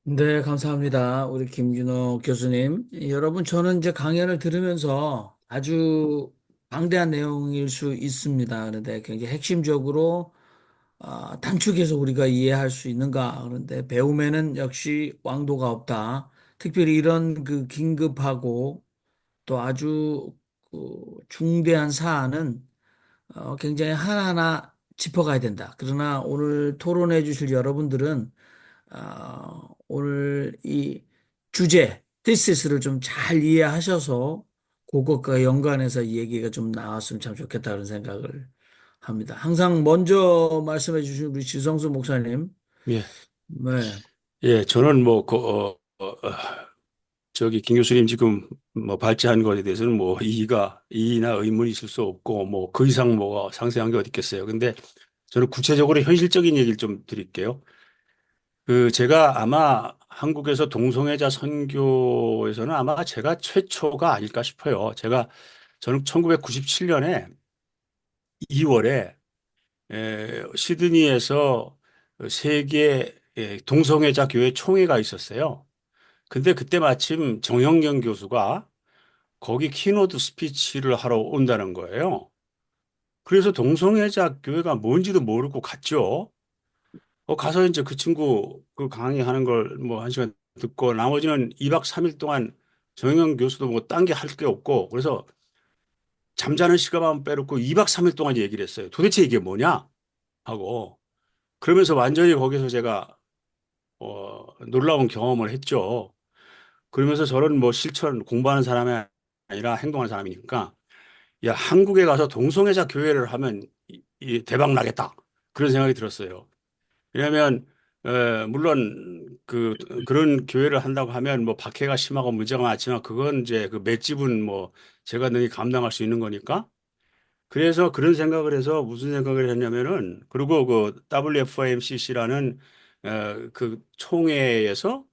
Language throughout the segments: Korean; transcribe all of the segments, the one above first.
네, 감사합니다. 우리 김준호 교수님. 여러분, 저는 이제 강연을 들으면서 아주 방대한 내용일 수 있습니다. 그런데 굉장히 핵심적으로 단축해서 우리가 이해할 수 있는가. 그런데 배움에는 역시 왕도가 없다. 특별히 이런 그 긴급하고 또 아주 중대한 사안은 굉장히 하나하나 짚어가야 된다. 그러나 오늘 토론해 주실 여러분들은 오늘 이 주제, 테시스를 좀 잘 이해하셔서 그것과 연관해서 이 얘기가 좀 나왔으면 참 좋겠다 그런 생각을 합니다. 항상 먼저 말씀해 주신 우리 지성수 목사님. 예, 네. 예, 저는 저기 김 교수님 지금 뭐 발제한 것에 대해서는 뭐 이의나 의문이 있을 수 없고 뭐 그 이상 뭐가 상세한 게 어디 있겠어요. 근데 저는 구체적으로 현실적인 얘기를 좀 드릴게요. 그 제가 아마 한국에서 동성애자 선교에서는 아마 제가 최초가 아닐까 싶어요. 저는 1997년에 2월에 시드니에서 세계 동성애자 교회 총회가 있었어요. 근데 그때 마침 정영경 교수가 거기 키노트 스피치를 하러 온다는 거예요. 그래서 동성애자 교회가 뭔지도 모르고 갔죠. 가서 이제 그 친구 그 강의하는 걸 뭐 한 시간 듣고 나머지는 2박 3일 동안 정영경 교수도 뭐 딴 게 할 게 없고 그래서 잠자는 시간만 빼놓고 2박 3일 동안 얘기를 했어요. 도대체 이게 뭐냐 하고 그러면서 완전히 거기서 제가 놀라운 경험을 했죠. 그러면서 저는 뭐 실천 공부하는 사람이 아니라 행동하는 사람이니까 야, 한국에 가서 동성애자 교회를 하면 이 대박 나겠다. 그런 생각이 들었어요. 왜냐하면 물론 그런 교회를 한다고 하면 뭐 박해가 심하고 문제가 많지만 그건 이제 그 맷집은 뭐 제가 능히 감당할 수 있는 거니까 그래서 그런 생각을 해서 무슨 생각을 했냐면은 그리고 그 WFIMCC라는 그 총회에서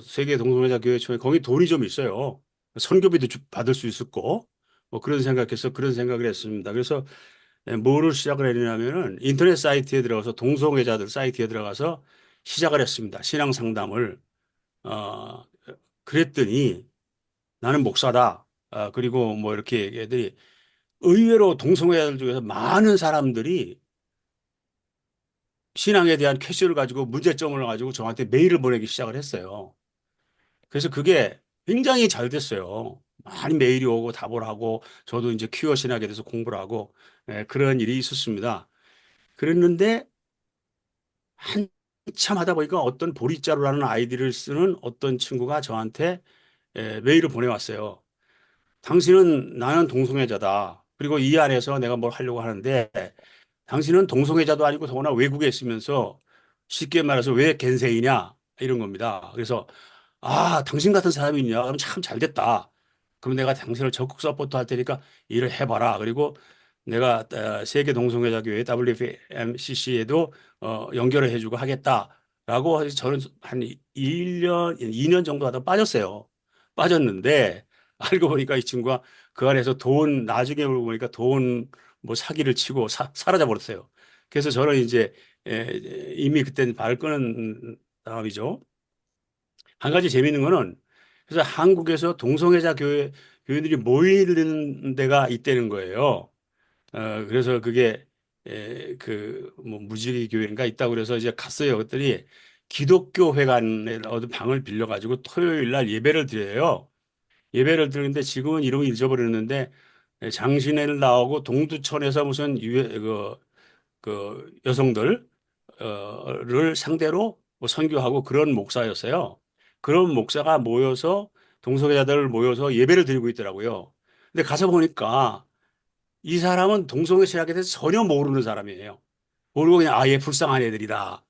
세계 동성애자 교회 총회 거기 돈이 좀 있어요. 선교비도 받을 수 있었고 뭐 그런 생각해서 그런 생각을 했습니다. 그래서 뭐를 시작을 했냐면은 인터넷 사이트에 들어가서 동성애자들 사이트에 들어가서 시작을 했습니다. 신앙 상담을 어 그랬더니 나는 목사다. 그리고 뭐 이렇게 애들이 의외로 동성애자들 중에서 많은 사람들이 신앙에 대한 퀘스를 가지고 문제점을 가지고 저한테 메일을 보내기 시작을 했어요. 그래서 그게 굉장히 잘 됐어요. 많이 메일이 오고 답을 하고 저도 이제 퀴어 신학에 대해서 공부를 하고 그런 일이 있었습니다. 그랬는데 한참 하다 보니까 어떤 보리자루라는 아이디를 쓰는 어떤 친구가 저한테 메일을 보내왔어요. 당신은 나는 동성애자다. 그리고 이 안에서 내가 뭘 하려고 하는데 당신은 동성애자도 아니고 더구나 외국에 있으면서 쉽게 말해서 왜 겐세이냐 이런 겁니다. 그래서 당신 같은 사람이 있냐? 그럼 참 잘 됐다. 그럼 내가 당신을 적극 서포트 할 테니까 일을 해봐라. 그리고 내가 세계 동성애자 교회 WFMCC에도 연결을 해주고 하겠다라고 해서 저는 한 1년, 2년 정도 하다 빠졌어요. 빠졌는데 알고 보니까 이 친구가 그 안에서 돈 나중에 알고 보니까 돈 뭐 사기를 치고 사라져 버렸어요. 그래서 저는 이제 이미 그때는 발 끄는 다음이죠. 한 가지 재미있는 거는 그래서 한국에서 동성애자 교회들이 모이는 데가 있다는 거예요. 그래서 그게 그뭐 무지개 교회인가 있다고 그래서 이제 갔어요. 그랬더니 기독교 회관에 어떤 방을 빌려가지고 토요일 날 예배를 드려요. 예배를 드리는데 지금은 이름을 잊어버렸는데 장신회를 나오고 동두천에서 무슨 그 여성들 를 상대로 뭐 선교하고 그런 목사였어요. 그런 목사가 모여서 동성애자들을 모여서 예배를 드리고 있더라고요. 근데 가서 보니까 이 사람은 동성애 신학에 대해서 전혀 모르는 사람이에요. 모르고 그냥 아예 불쌍한 애들이다.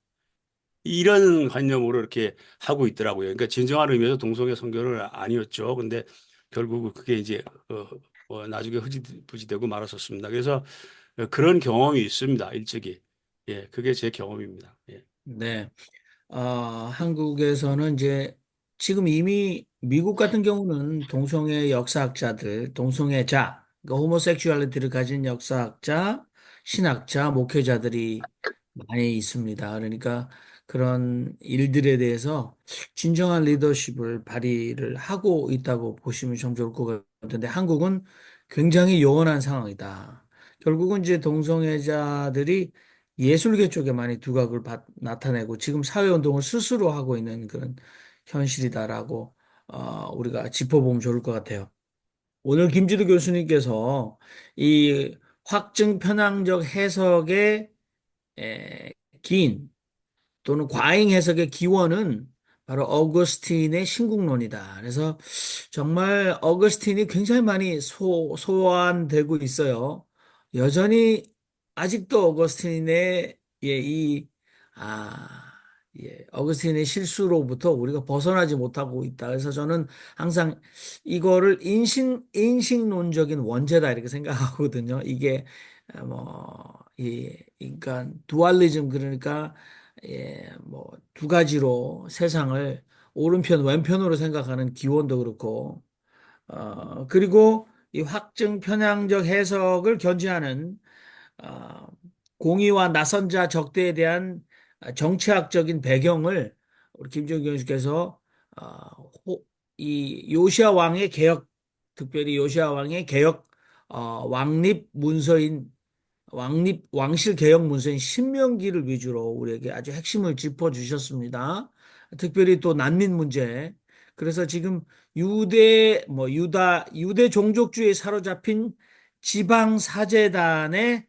이런 관념으로 이렇게 하고 있더라고요. 그러니까 진정한 의미에서 동성애 선교는 아니었죠. 근데 결국 그게 이제 나중에 흐지부지 되고 말았었습니다. 그래서 그런 경험이 있습니다. 일찍이. 예, 그게 제 경험입니다. 예. 네. 한국에서는 이제 지금 이미 미국 같은 경우는 동성애 역사학자들, 동성애자, 그러니까 호모섹슈얼리티를 가진 역사학자, 신학자, 목회자들이 많이 있습니다. 그러니까 그런 일들에 대해서 진정한 리더십을 발휘를 하고 있다고 보시면 좀 좋을 것 같은데 한국은 굉장히 요원한 상황이다. 결국은 이제 동성애자들이 예술계 쪽에 많이 두각을 나타내고 지금 사회운동을 스스로 하고 있는 그런 현실이다라고 우리가 짚어보면 좋을 것 같아요. 오늘 김지도 교수님께서 이 확증 편향적 해석의 에, 긴 또는 과잉 해석의 기원은 바로 어거스틴의 신국론이다. 그래서 정말 어거스틴이 굉장히 많이 소환되고 있어요. 여전히 아직도 어거스틴의 아, 어거스틴의 실수로부터 우리가 벗어나지 못하고 있다. 그래서 저는 항상 이거를 인식론적인 원죄다 이렇게 생각하거든요. 이게 그러니까 두알리즘 그러니까 뭐 두 가지로 세상을 오른편 왼편으로 생각하는 기원도 그렇고 그리고 이 확증 편향적 해석을 견지하는 어, 공의와 나선자 적대에 대한 정치학적인 배경을 우리 김정일 교수께서 어, 이 요시아 왕의 개혁, 특별히 요시아 왕의 개혁 왕립 문서인 왕실 개혁 문서인 신명기를 위주로 우리에게 아주 핵심을 짚어 주셨습니다. 특별히 또 난민 문제. 그래서 지금 유대 종족주의에 사로잡힌 지방 사제단의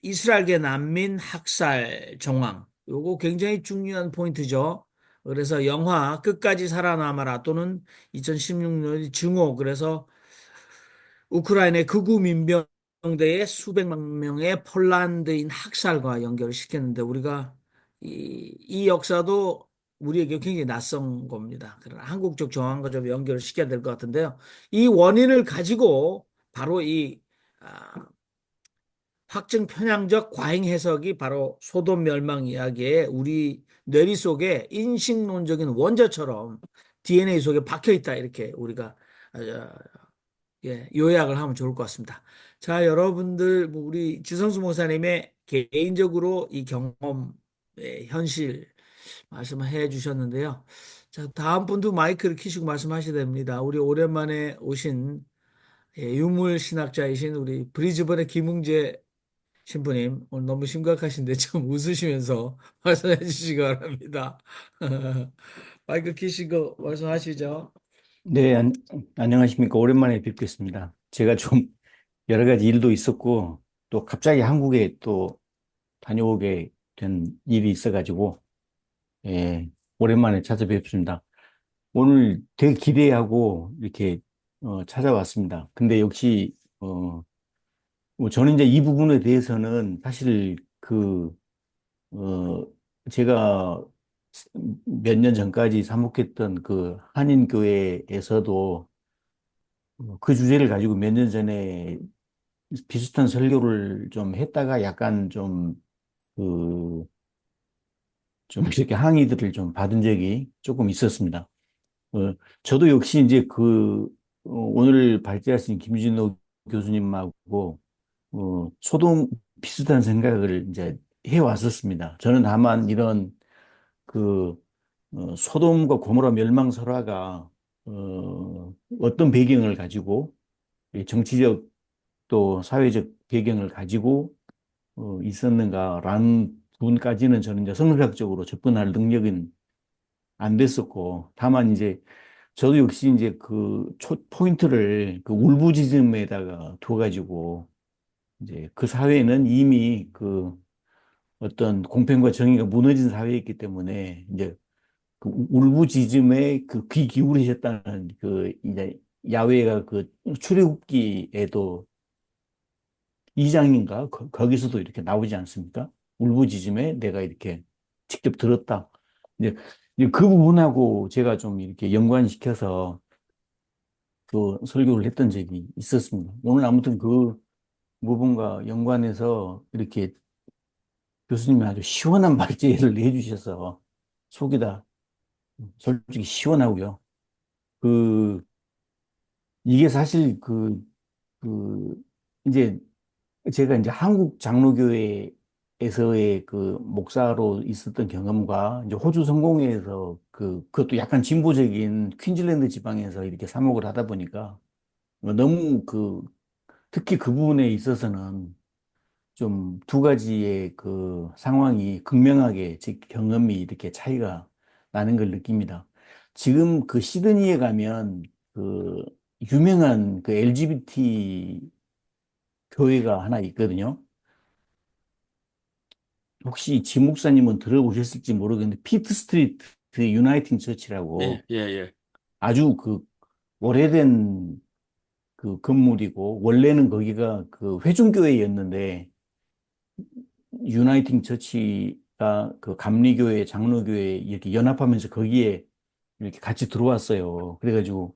이스라엘계 난민 학살 정황. 요거 굉장히 중요한 포인트죠. 그래서 영화 끝까지 살아남아라 또는 2016년 증오. 그래서 우크라이나의 극우 민병대의 수백만 명의 폴란드인 학살과 연결시켰는데 우리가 이 역사도 우리에게 굉장히 낯선 겁니다. 그러나 한국적 정황과 좀 연결을 시켜야 될 것 같은데요. 이 원인을 가지고 바로 아, 확증 편향적 과잉 해석이 바로 소돔 멸망 이야기에 우리 뇌리 속에 인식론적인 원자처럼 DNA 속에 박혀 있다 이렇게 우리가 어, 요약을 하면 좋을 것 같습니다. 자, 여러분들, 뭐 우리 주성수 목사님의 개인적으로 이 경험, 현실 말씀해 주셨는데요. 자, 다음 분도 마이크를 켜시고 말씀하셔야 됩니다. 우리 오랜만에 오신 유물 신학자이신 우리 브리즈번의 김웅재 신부님, 오늘 너무 심각하신데 좀 웃으시면서 말씀해 주시기 바랍니다. 마이크 켜시고 말씀하시죠. 네, 안녕하십니까. 오랜만에 뵙겠습니다. 제가 좀 여러 가지 일도 있었고, 또 갑자기 한국에 또 다녀오게 된 일이 있어가지고, 예, 오랜만에 찾아뵙습니다. 오늘 되게 기대하고 이렇게 찾아왔습니다. 근데 역시, 뭐 저는 이제 이 부분에 대해서는 사실 어, 제가 몇 년 전까지 사목했던 그 한인교회에서도 그 주제를 가지고 몇 년 전에 비슷한 설교를 좀 했다가 약간 그, 좀 이렇게 항의들을 좀 받은 적이 조금 있었습니다. 어, 저도 역시 이제 오늘 발제하신 김진호 교수님하고, 소동 비슷한 생각을 이제 해왔었습니다. 저는 다만 이런 그, 소돔과 고모라 멸망 설화가, 어떤 배경을 가지고, 이 정치적 또 사회적 배경을 가지고 있었는가라는 부분까지는 저는 이제 성서학적으로 접근할 능력은 안 됐었고, 다만 이제 저도 역시 이제 포인트를 그 울부짖음에다가 두어가지고 이제 그 사회는 이미 어떤 공평과 정의가 무너진 사회였기 때문에 이제 그 울부짖음에 그 귀 기울이셨다는 이제 야훼가 출애굽기에도 2장인가? 거기서도 이렇게 나오지 않습니까? 울부짖음에 내가 이렇게 직접 들었다. 이제, 이제 그 부분하고 제가 좀 이렇게 연관시켜서 그 설교를 했던 적이 있었습니다. 오늘 아무튼 그 부분과 연관해서 이렇게 교수님이 아주 시원한 발제를 해주셔서 속이 다 솔직히 시원하고요. 그, 이게 사실 이제 제가 이제 한국 장로교회 에서의 그 목사로 있었던 경험과 이제 호주 성공회에서 그것도 약간 진보적인 퀸즐랜드 지방에서 이렇게 사목을 하다 보니까 너무 특히 그 부분에 있어서는 좀 두 가지의 그 상황이 극명하게 제 경험이 이렇게 차이가 나는 걸 느낍니다. 지금 그 시드니에 가면 그 유명한 그 LGBT 교회가 하나 있거든요. 혹시 지 목사님은 들어보셨을지 모르겠는데 피트 스트리트 유나이팅 예, 처치라고 예, 예. 아주 오래된 그 건물이고 원래는 거기가 그 회중교회였는데 유나이팅 처치가 그 감리교회, 장로교회 이렇게 연합하면서 거기에 이렇게 같이 들어왔어요. 그래가지고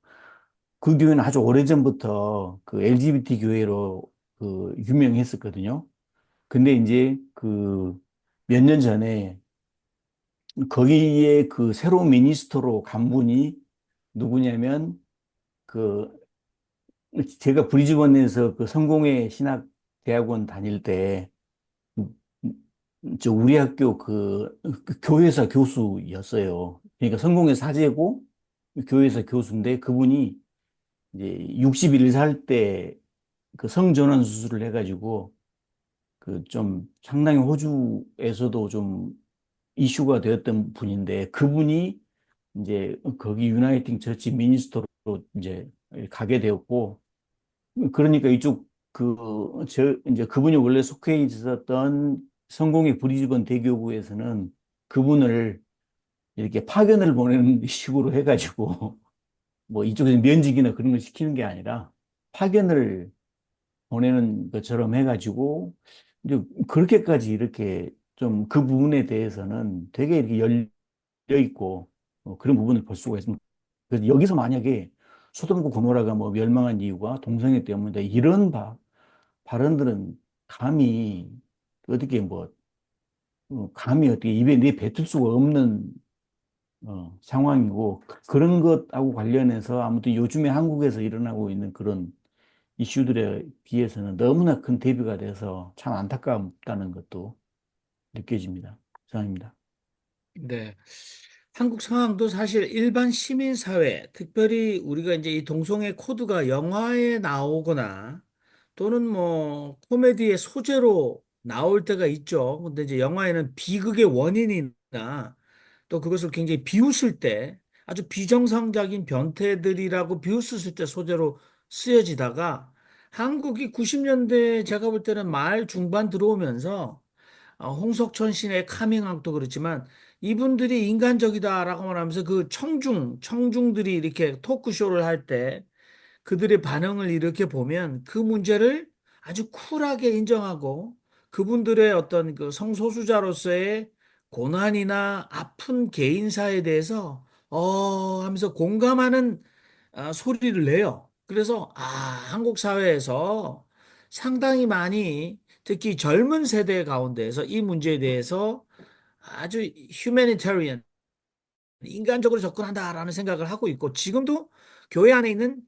그 교회는 아주 오래전부터 그 LGBT 교회로 그 유명했었거든요. 근데 이제 그 몇 년 전에 거기에 그 새로운 미니스터로 간 분이 누구냐면 그 제가 브리즈번에서 그 성공회 신학 대학원 다닐 때 저 우리 학교 그 교회사 교수였어요. 그러니까 성공회 사제고 교회사 교수인데 그분이 이제 61살 때 그 성전환 수술을 해가지고 그 좀 상당히 호주에서도 좀 이슈가 되었던 분인데 그분이 이제 거기 유나이팅 처치 미니스터로 이제 가게 되었고 그러니까 이쪽 이제 그분이 원래 속해 있었던 성공의 브리즈번 대교구에서는 그분을 이렇게 파견을 보내는 식으로 해가지고 뭐 이쪽에서 면직이나 그런 걸 시키는 게 아니라 파견을 보내는 것처럼 해가지고 이제 그렇게까지 이렇게 좀 그 부분에 대해서는 되게 이렇게 열려 있고 그런 부분을 볼 수가 있습니다. 그래서 여기서 만약에 소돔과 고모라가 뭐 멸망한 이유가 동성애 때문이다 이런 발언들은 감히 어떻게 감히 어떻게 입에 내뱉을 수가 없는 상황이고 그런 것하고 관련해서 아무튼 요즘에 한국에서 일어나고 있는 그런 이슈들에 비해서는 너무나 큰 대비가 돼서 참 안타깝다는 것도 느껴집니다. 이상입니다. 네. 한국 상황도 사실 일반 시민사회, 특별히 우리가 이제 이 동성애 코드가 영화에 나오거나 또는 뭐 코미디의 소재로 나올 때가 있죠. 근데 이제 영화에는 비극의 원인이나 또 그것을 굉장히 비웃을 때 아주 비정상적인 변태들이라고 비웃을 때 소재로 쓰여지다가 한국이 90년대 제가 볼 때는 말 중반 들어오면서 홍석천 씨의 카밍아웃도 그렇지만 이분들이 인간적이다라고 말하면서 그 청중들이 이렇게 토크쇼를 할 때 그들의 반응을 이렇게 보면 그 문제를 아주 쿨하게 인정하고 그분들의 어떤 그 성소수자로서의 고난이나 아픈 개인사에 대해서 하면서 공감하는 소리를 내요. 그래서 한국 사회에서 상당히 많이 특히 젊은 세대 가운데에서 이 문제에 대해서 아주 휴메니테리언 인간적으로 접근한다라는 생각을 하고 있고 지금도 교회 안에 있는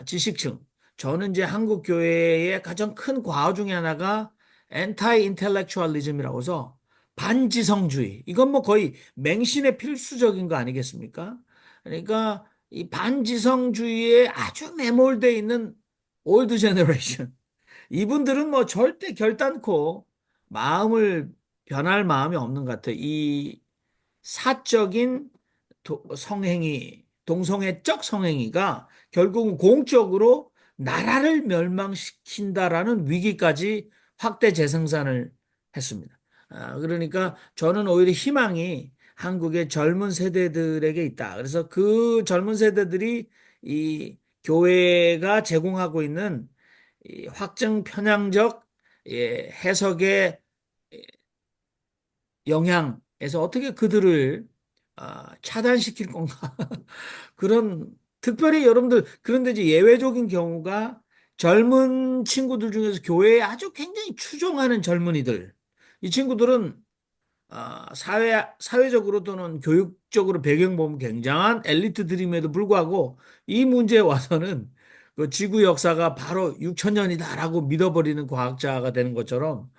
지식층 저는 이제 한국 교회의 가장 큰 과오 중에 하나가 엔타이 인텔렉츄얼리즘이라고 해서 반지성주의 이건 뭐 거의 맹신의 필수적인 거 아니겠습니까? 그러니까 이 반지성주의에 아주 매몰돼 있는 올드 제너레이션 이분들은 뭐 절대 결단코 마음을 변할 마음이 없는 것 같아요. 이 사적인 성행위, 동성애적 성행위가 결국은 공적으로 나라를 멸망시킨다라는 위기까지 확대 재생산을 했습니다. 그러니까 저는 오히려 희망이 한국의 젊은 세대들에게 있다. 그래서 그 젊은 세대들이 이 교회가 제공하고 있는 이 확증 편향적 해석의 영향에서 어떻게 그들을 차단시킬 건가? 그런 특별히 여러분들 그런데 이제 예외적인 경우가 젊은 친구들 중에서 교회에 아주 굉장히 추종하는 젊은이들. 이 친구들은 사회적으로 또는 교육적으로 배경 보면 굉장한 엘리트들임에도 불구하고 이 문제에 와서는 그 지구 역사가 바로 6천 년이다라고 믿어버리는 과학자가 되는 것처럼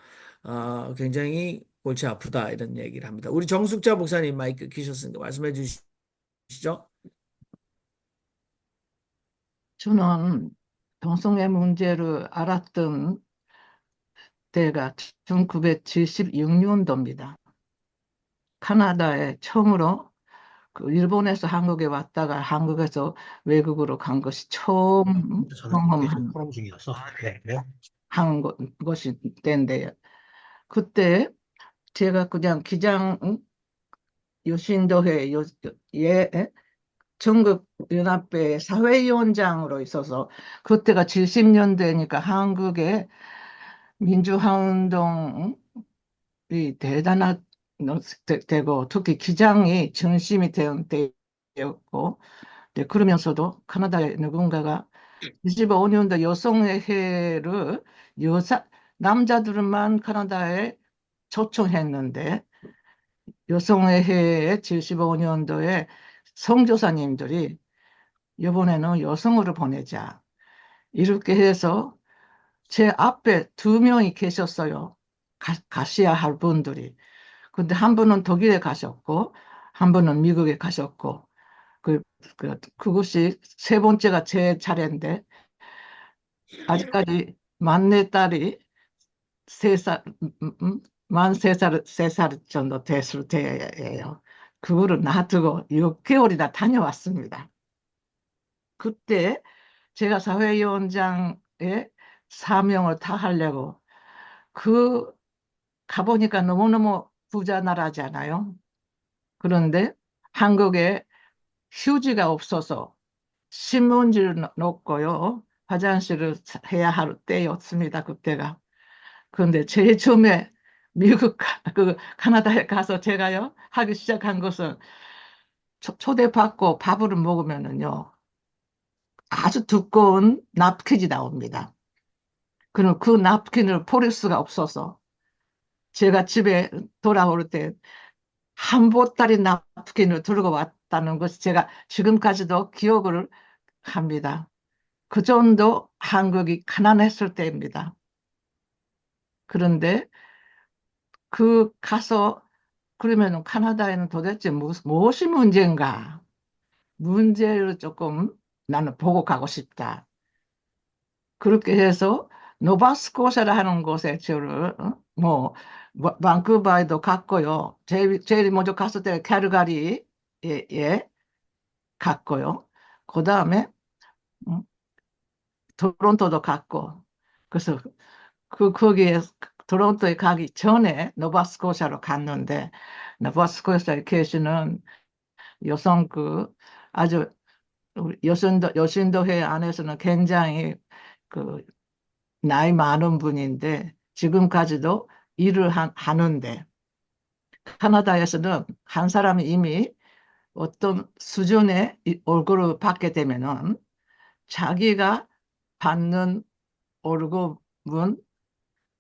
굉장히 골치 아프다 이런 얘기를 합니다. 우리 정숙자 목사님 마이크 키셨으니까 말씀해 주시죠. 저는 동성애 문제를 알았던 때가 1976년도입니다. 카나다에 처음으로 일본에서 한국에 왔다가 한국에서 외국으로 간 것이 처음 저는 그게 좀 경험한 포럼 중이어서. 네, 네. 것이 때인데요. 그때 제가 그냥 기장 요신도회 예, 전국연합회 사회위원장으로 있어서 그때가 70년대니까 한국의 민주화운동이 대단한 되고 특히 기장이 중심이 된 때였고 네, 그러면서도 카나다의 누군가가 25년도 여성회를 남자들만 카나다에 초청했는데 여성회의 75년도에 선교사님들이 이번에는 여성으로 보내자. 이렇게 해서 제 앞에 두 명이 계셨어요. 가셔야 할 분들이. 근데 한 분은 독일에 가셨고, 한 분은 미국에 가셨고, 그것이 세 번째가 제 차례인데, 아직까지 만내 딸이 세 살, 만 세 살 정도 됐을 때예요. 그거를 놔두고 6개월이나 다녀왔습니다. 그때 제가 사회위원장의 사명을 다하려고 그 가보니까 너무너무 부자 나라잖아요. 그런데 한국에 휴지가 없어서 신문지를 놓고요. 화장실을 해야 할 때였습니다. 그때가. 그런데 제일 처음에 카나다에 가서 제가요 하기 시작한 것은 초대받고 밥을 먹으면은요 아주 두꺼운 납킨이 나옵니다. 그럼 그 납킨을 버릴 수가 없어서 제가 집에 돌아올 때 한 보따리 납킨을 들고 왔다는 것이 제가 지금까지도 기억을 합니다. 그 정도 한국이 가난했을 때입니다. 그런데 가서 그러면 카나다에는 도대체 무엇이 문제인가? 문제를 조금 나는 보고 가고 싶다. 그렇게 해서 노바스코샤라 하는 곳에 저를 반쿠버에도 갔고요. 제일 먼저 갔을 때 calgary에 갔고요. 그 다음에 토론토도 갔고 그래서 거기에 토론토에 가기 전에 노바스코샤로 갔는데 노바스코샤에 계시는 여성 아주 우리 여신도회 안에서는 굉장히 그 나이 많은 분인데 지금까지도 일을 하는데 카나다에서는 한 사람이 이미 어떤 수준의 월급을 받게 되면은 자기가 받는 월급은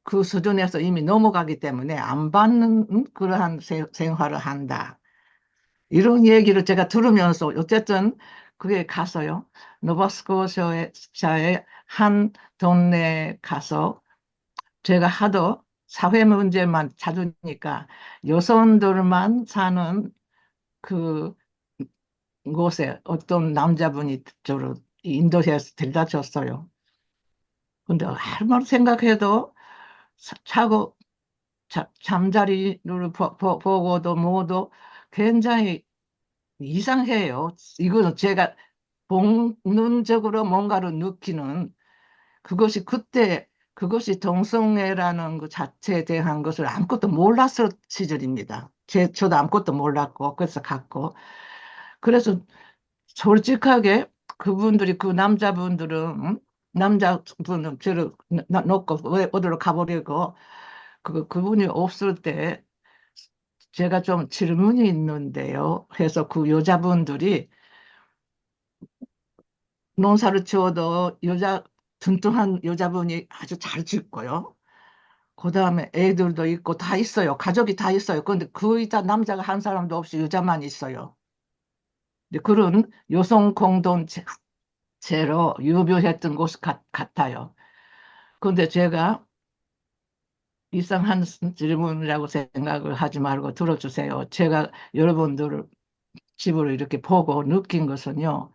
그 수준에서 이미 넘어가기 때문에 안 받는 그러한 생활을 한다. 이런 얘기를 제가 들으면서 어쨌든 그게 가서요. 노바스코샤의 한 동네에 가서 제가 하도 사회 문제만 찾으니까 여성들만 사는 그 곳에 어떤 남자분이 저를 인도해서 데려다 줬어요. 근데 아무리 생각해도 자고 잠자리를 보고도 뭐도 굉장히 이상해요. 이거는 제가 본능적으로 뭔가를 느끼는 그것이 동성애라는 그 자체에 대한 것을 아무것도 몰랐을 시절입니다. 저도 아무것도 몰랐고 그래서 갔고 그래서 솔직하게 그 남자분들은 남자분은 저를 놓고 왜 어디로 가버리고 그분이 없을 때 제가 좀 질문이 있는데요. 해서 그 여자분들이 농사를 지어도 튼튼한 여자분이 아주 잘 짓고요. 그 다음에 애들도 있고 다 있어요. 가족이 다 있어요. 그런데 거의 다 남자가 한 사람도 없이 여자만 있어요. 근데 그런 여성 공동체로 유교했던 곳 같아요. 그런데 제가 이상한 질문이라고 생각을 하지 말고 들어주세요. 제가 여러분들 집을 이렇게 보고 느낀 것은요,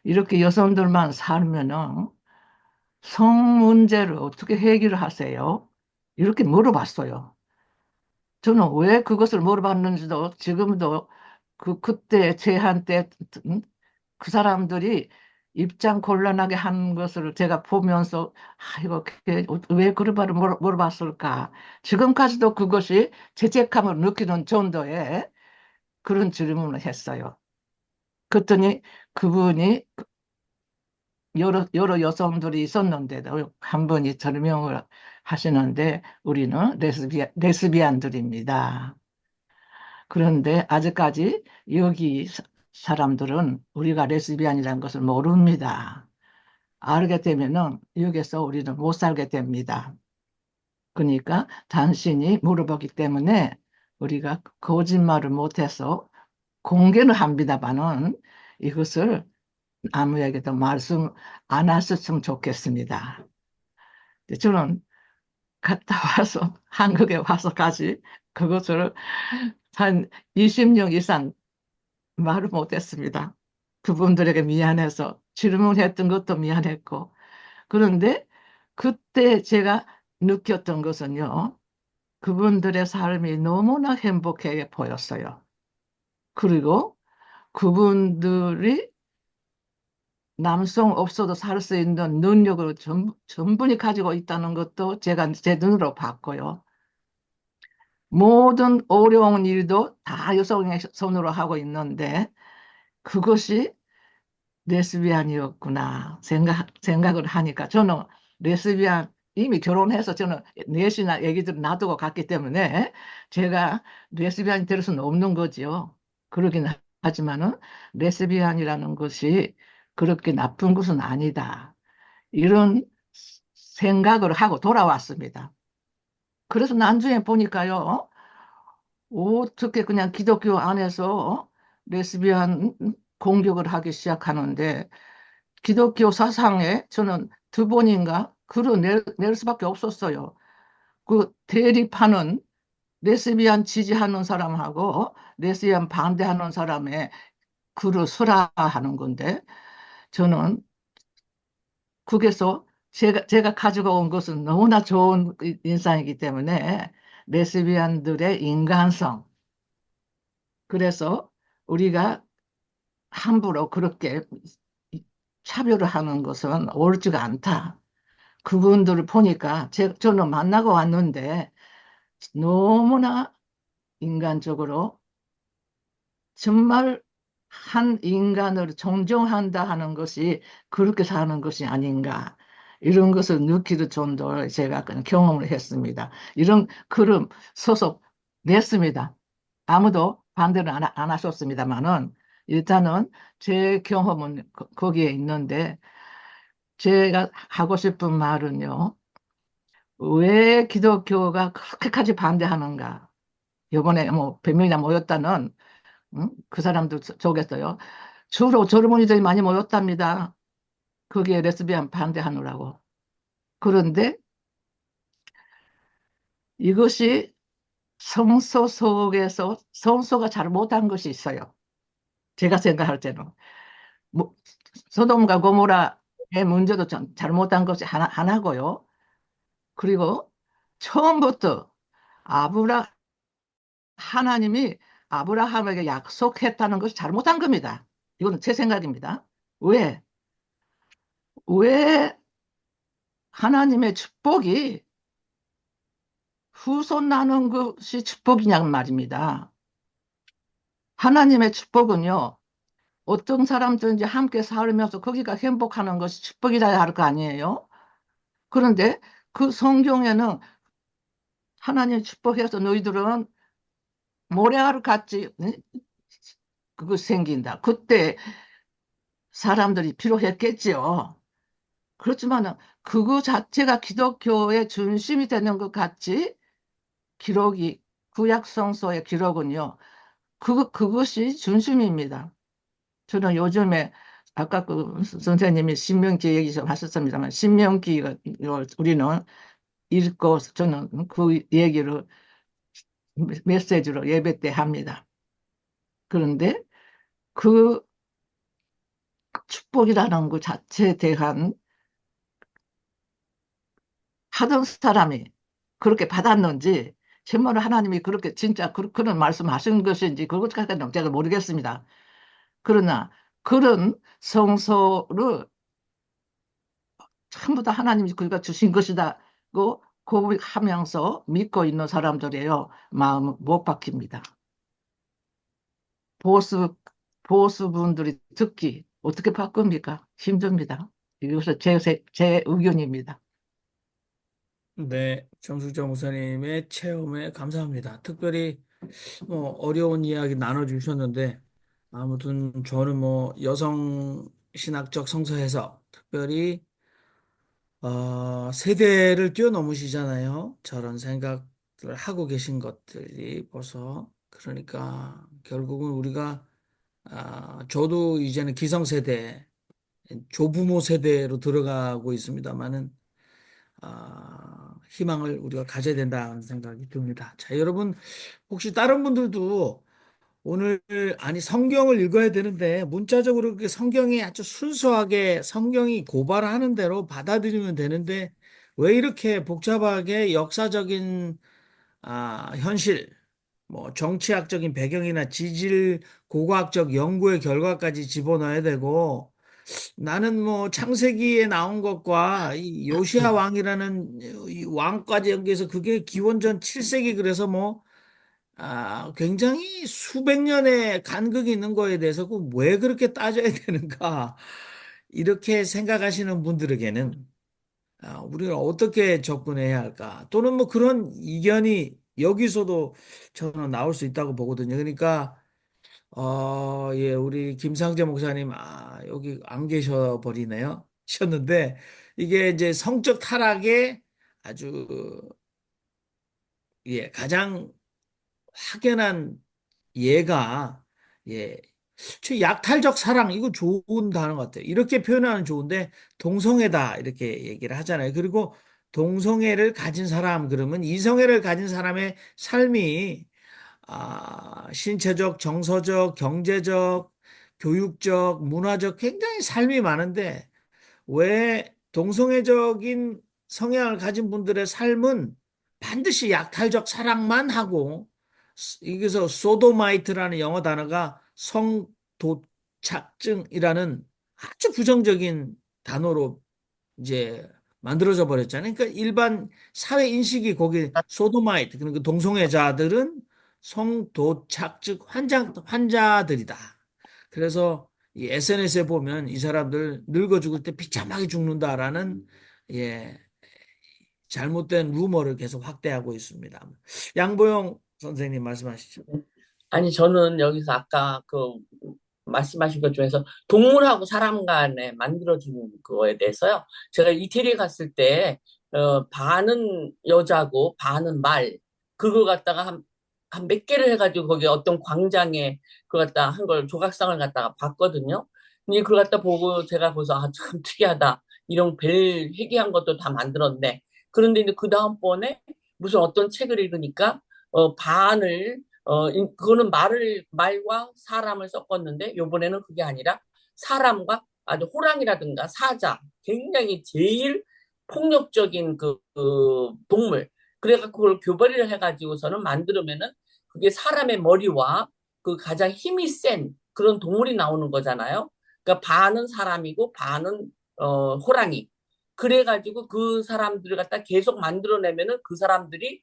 이렇게 여성들만 살면은 성 문제를 어떻게 해결을 하세요? 이렇게 물어봤어요. 저는 왜 그것을 물어봤는지도 지금도 그때 제한테 그 사람들이 입장 곤란하게 한 것을 제가 보면서 아, 이거 왜 그런 말을 물어봤을까? 지금까지도 그것이 죄책감을 느끼는 정도의 그런 질문을 했어요. 그랬더니 그분이 여러 여성들이 있었는데도 한 분이 설명을 하시는데 우리는 레스비안들입니다. 그런데 아직까지 여기 사람들은 우리가 레스비안이라는 것을 모릅니다. 알게 되면은 여기서 우리는 못 살게 됩니다. 그러니까 당신이 물어보기 때문에 우리가 거짓말을 못해서 공개는 합니다만은 이것을 아무에게도 말씀 안 하셨으면 좋겠습니다. 저는 갔다 와서 한국에 와서까지 그것을 한 20년 이상 말을 못했습니다. 그분들에게 미안해서 질문했던 것도 미안했고 그런데 그때 제가 느꼈던 것은요. 그분들의 삶이 너무나 행복해 보였어요. 그리고 그분들이 남성 없어도 살 수 있는 능력을 전분히 가지고 있다는 것도 제가 제 눈으로 봤고요. 모든 어려운 일도 다 여성의 손으로 하고 있는데 그것이 레스비안이었구나 생각을 하니까 저는 레스비안 이미 결혼해서 저는 넷이나 애기들 놔두고 갔기 때문에 제가 레스비안이 될 수는 없는 거지요. 그러긴 하지만은 레스비안이라는 것이 그렇게 나쁜 것은 아니다. 이런 생각을 하고 돌아왔습니다. 그래서 나중에 보니까요. 어떻게 그냥 기독교 안에서 레스비안 공격을 하기 시작하는데 기독교 사상에 저는 두 번인가 글을 낼 수밖에 없었어요. 그 대립하는 레스비안 지지하는 사람하고 레스비안 반대하는 사람의 글을 설화하는 건데 저는 거기서 제가 가지고 온 것은 너무나 좋은 인상이기 때문에 레스비안들의 인간성 그래서 우리가 함부로 그렇게 차별을 하는 것은 옳지가 않다. 그분들을 보니까 저는 만나고 왔는데 너무나 인간적으로 정말 한 인간을 존중한다 하는 것이 그렇게 사는 것이 아닌가. 이런 것을 느끼는 정도로 제가 그냥 경험을 했습니다. 이런 글을 써서 냈습니다. 아무도 반대를 안 하셨습니다만은 일단은 제 경험은 거기에 있는데 제가 하고 싶은 말은요. 왜 기독교가 그렇게까지 반대하는가? 이번에 뭐 100명이나 모였다는 그 사람들 속에서요. 주로 젊은이들이 많이 모였답니다. 거기에 레스비안 반대하느라고. 그런데 이것이 성소 속에서 성소가 잘못한 것이 있어요. 제가 생각할 때는. 뭐, 소돔과 고모라의 문제도 잘못한 것이 하나고요. 그리고 처음부터 아브라 하나님이 아브라함에게 약속했다는 것이 잘못한 겁니다. 이거는 제 생각입니다. 왜? 왜 하나님의 축복이 후손 나는 것이 축복이냐는 말입니다. 하나님의 축복은요, 어떤 사람들인지 함께 살면서 거기가 행복하는 것이 축복이라 할 거 아니에요? 그런데 그 성경에는 하나님 축복해서 너희들은 모래알 같이 그거 생긴다. 그때 사람들이 필요했겠지요. 그렇지만 그거 자체가 기독교의 중심이 되는 것 같이 기록이 구약 성서의 기록은요. 그것이 중심입니다. 저는 요즘에 아까 그 선생님이 신명기 얘기 좀 하셨습니다만 신명기가 우리는 읽고 저는 그 얘기를 메시지로 예배 때 합니다. 그런데 그 축복이라는 것 자체에 대한 하던 사람이 그렇게 받았는지, 정말 하나님이 그렇게 진짜 그런 말씀하신 것인지 그것까지는 제가 모르겠습니다. 그러나 그런 성소를 전부 다 하나님이 그가 주신 것이다고 고백하면서 믿고 있는 사람들이에요. 마음 못 바뀝니다. 보수, 보수분들이 듣기 어떻게 바꿉니까? 힘듭니다. 이것은 제 의견입니다. 네, 정숙자 목사님의 체험에 감사합니다. 특별히 뭐 어려운 이야기 나눠주셨는데 아무튼 저는 뭐 여성 신학적 성서 해석 특별히 세대를 뛰어넘으시잖아요. 저런 생각을 하고 계신 것들이 벌써 그러니까 결국은 우리가 저도 이제는 기성세대 조부모 세대로 들어가고 있습니다만은 희망을 우리가 가져야 된다는 생각이 듭니다. 자, 여러분 혹시 다른 분들도 오늘 아니 성경을 읽어야 되는데 문자적으로 그렇게 성경이 아주 순수하게 성경이 고발하는 대로 받아들이면 되는데 왜 이렇게 복잡하게 역사적인 현실 뭐 정치학적인 배경이나 지질 고고학적 연구의 결과까지 집어넣어야 되고 나는 뭐 창세기에 나온 것과 이 요시야 왕이라는 이 왕까지 연계해서 그게 기원전 7세기 그래서 뭐 굉장히 수백 년의 간극이 있는 거에 대해서 그 왜 그렇게 따져야 되는가 이렇게 생각하시는 분들에게는 우리가 어떻게 접근해야 할까 또는 뭐 그런 이견이 여기서도 저는 나올 수 있다고 보거든요. 그러니까 예, 우리 김상재 목사님, 여기 안 계셔 버리네요. 셨는데, 이게 이제 성적 타락의 아주, 예, 가장 확연한 예가, 예, 약탈적 사랑, 이거 좋은 단어 같아요. 이렇게 표현하면 좋은데, 동성애다, 이렇게 얘기를 하잖아요. 그리고 동성애를 가진 사람, 그러면 이성애를 가진 사람의 삶이 신체적, 정서적, 경제적, 교육적, 문화적 굉장히 삶이 많은데 왜 동성애적인 성향을 가진 분들의 삶은 반드시 약탈적 사랑만 하고 여기서 소도마이트라는 영어 단어가 성도착증이라는 아주 부정적인 단어로 이제 만들어져 버렸잖아요. 그러니까 일반 사회 인식이 거기 소도마이트 그러니까 동성애자들은 성도착 즉 환자들이다. 그래서 이 SNS에 보면 이 사람들 늙어 죽을 때 비참하게 죽는다라는 예 잘못된 루머를 계속 확대하고 있습니다. 양보영 선생님 말씀하시죠. 아니, 저는 여기서 아까 그 말씀하신 것 중에서 동물하고 사람 간에 만들어진 거에 대해서요. 제가 이태리 갔을 때, 반은 여자고 반은 말. 그걸 갖다가 한 몇 개를 해가지고 거기 어떤 광장에 그걸 갖다 한 걸 조각상을 갖다가 봤거든요. 근데 그걸 갖다 보고 제가 거기서 참 특이하다. 이런 벨 희귀한 것도 다 만들었네. 그런데 이제 그 다음번에 무슨 어떤 책을 읽으니까, 반을 그거는 말과 사람을 섞었는데, 요번에는 그게 아니라 사람과 아주 호랑이라든가 사자, 굉장히 제일 폭력적인 그 동물. 그래갖고 그걸 교벌이를 해가지고서는 만들면은 그게 사람의 머리와 그 가장 힘이 센 그런 동물이 나오는 거잖아요. 그러니까 반은 사람이고 반은 호랑이. 그래가지고 그 사람들을 갖다 계속 만들어내면은 그 사람들이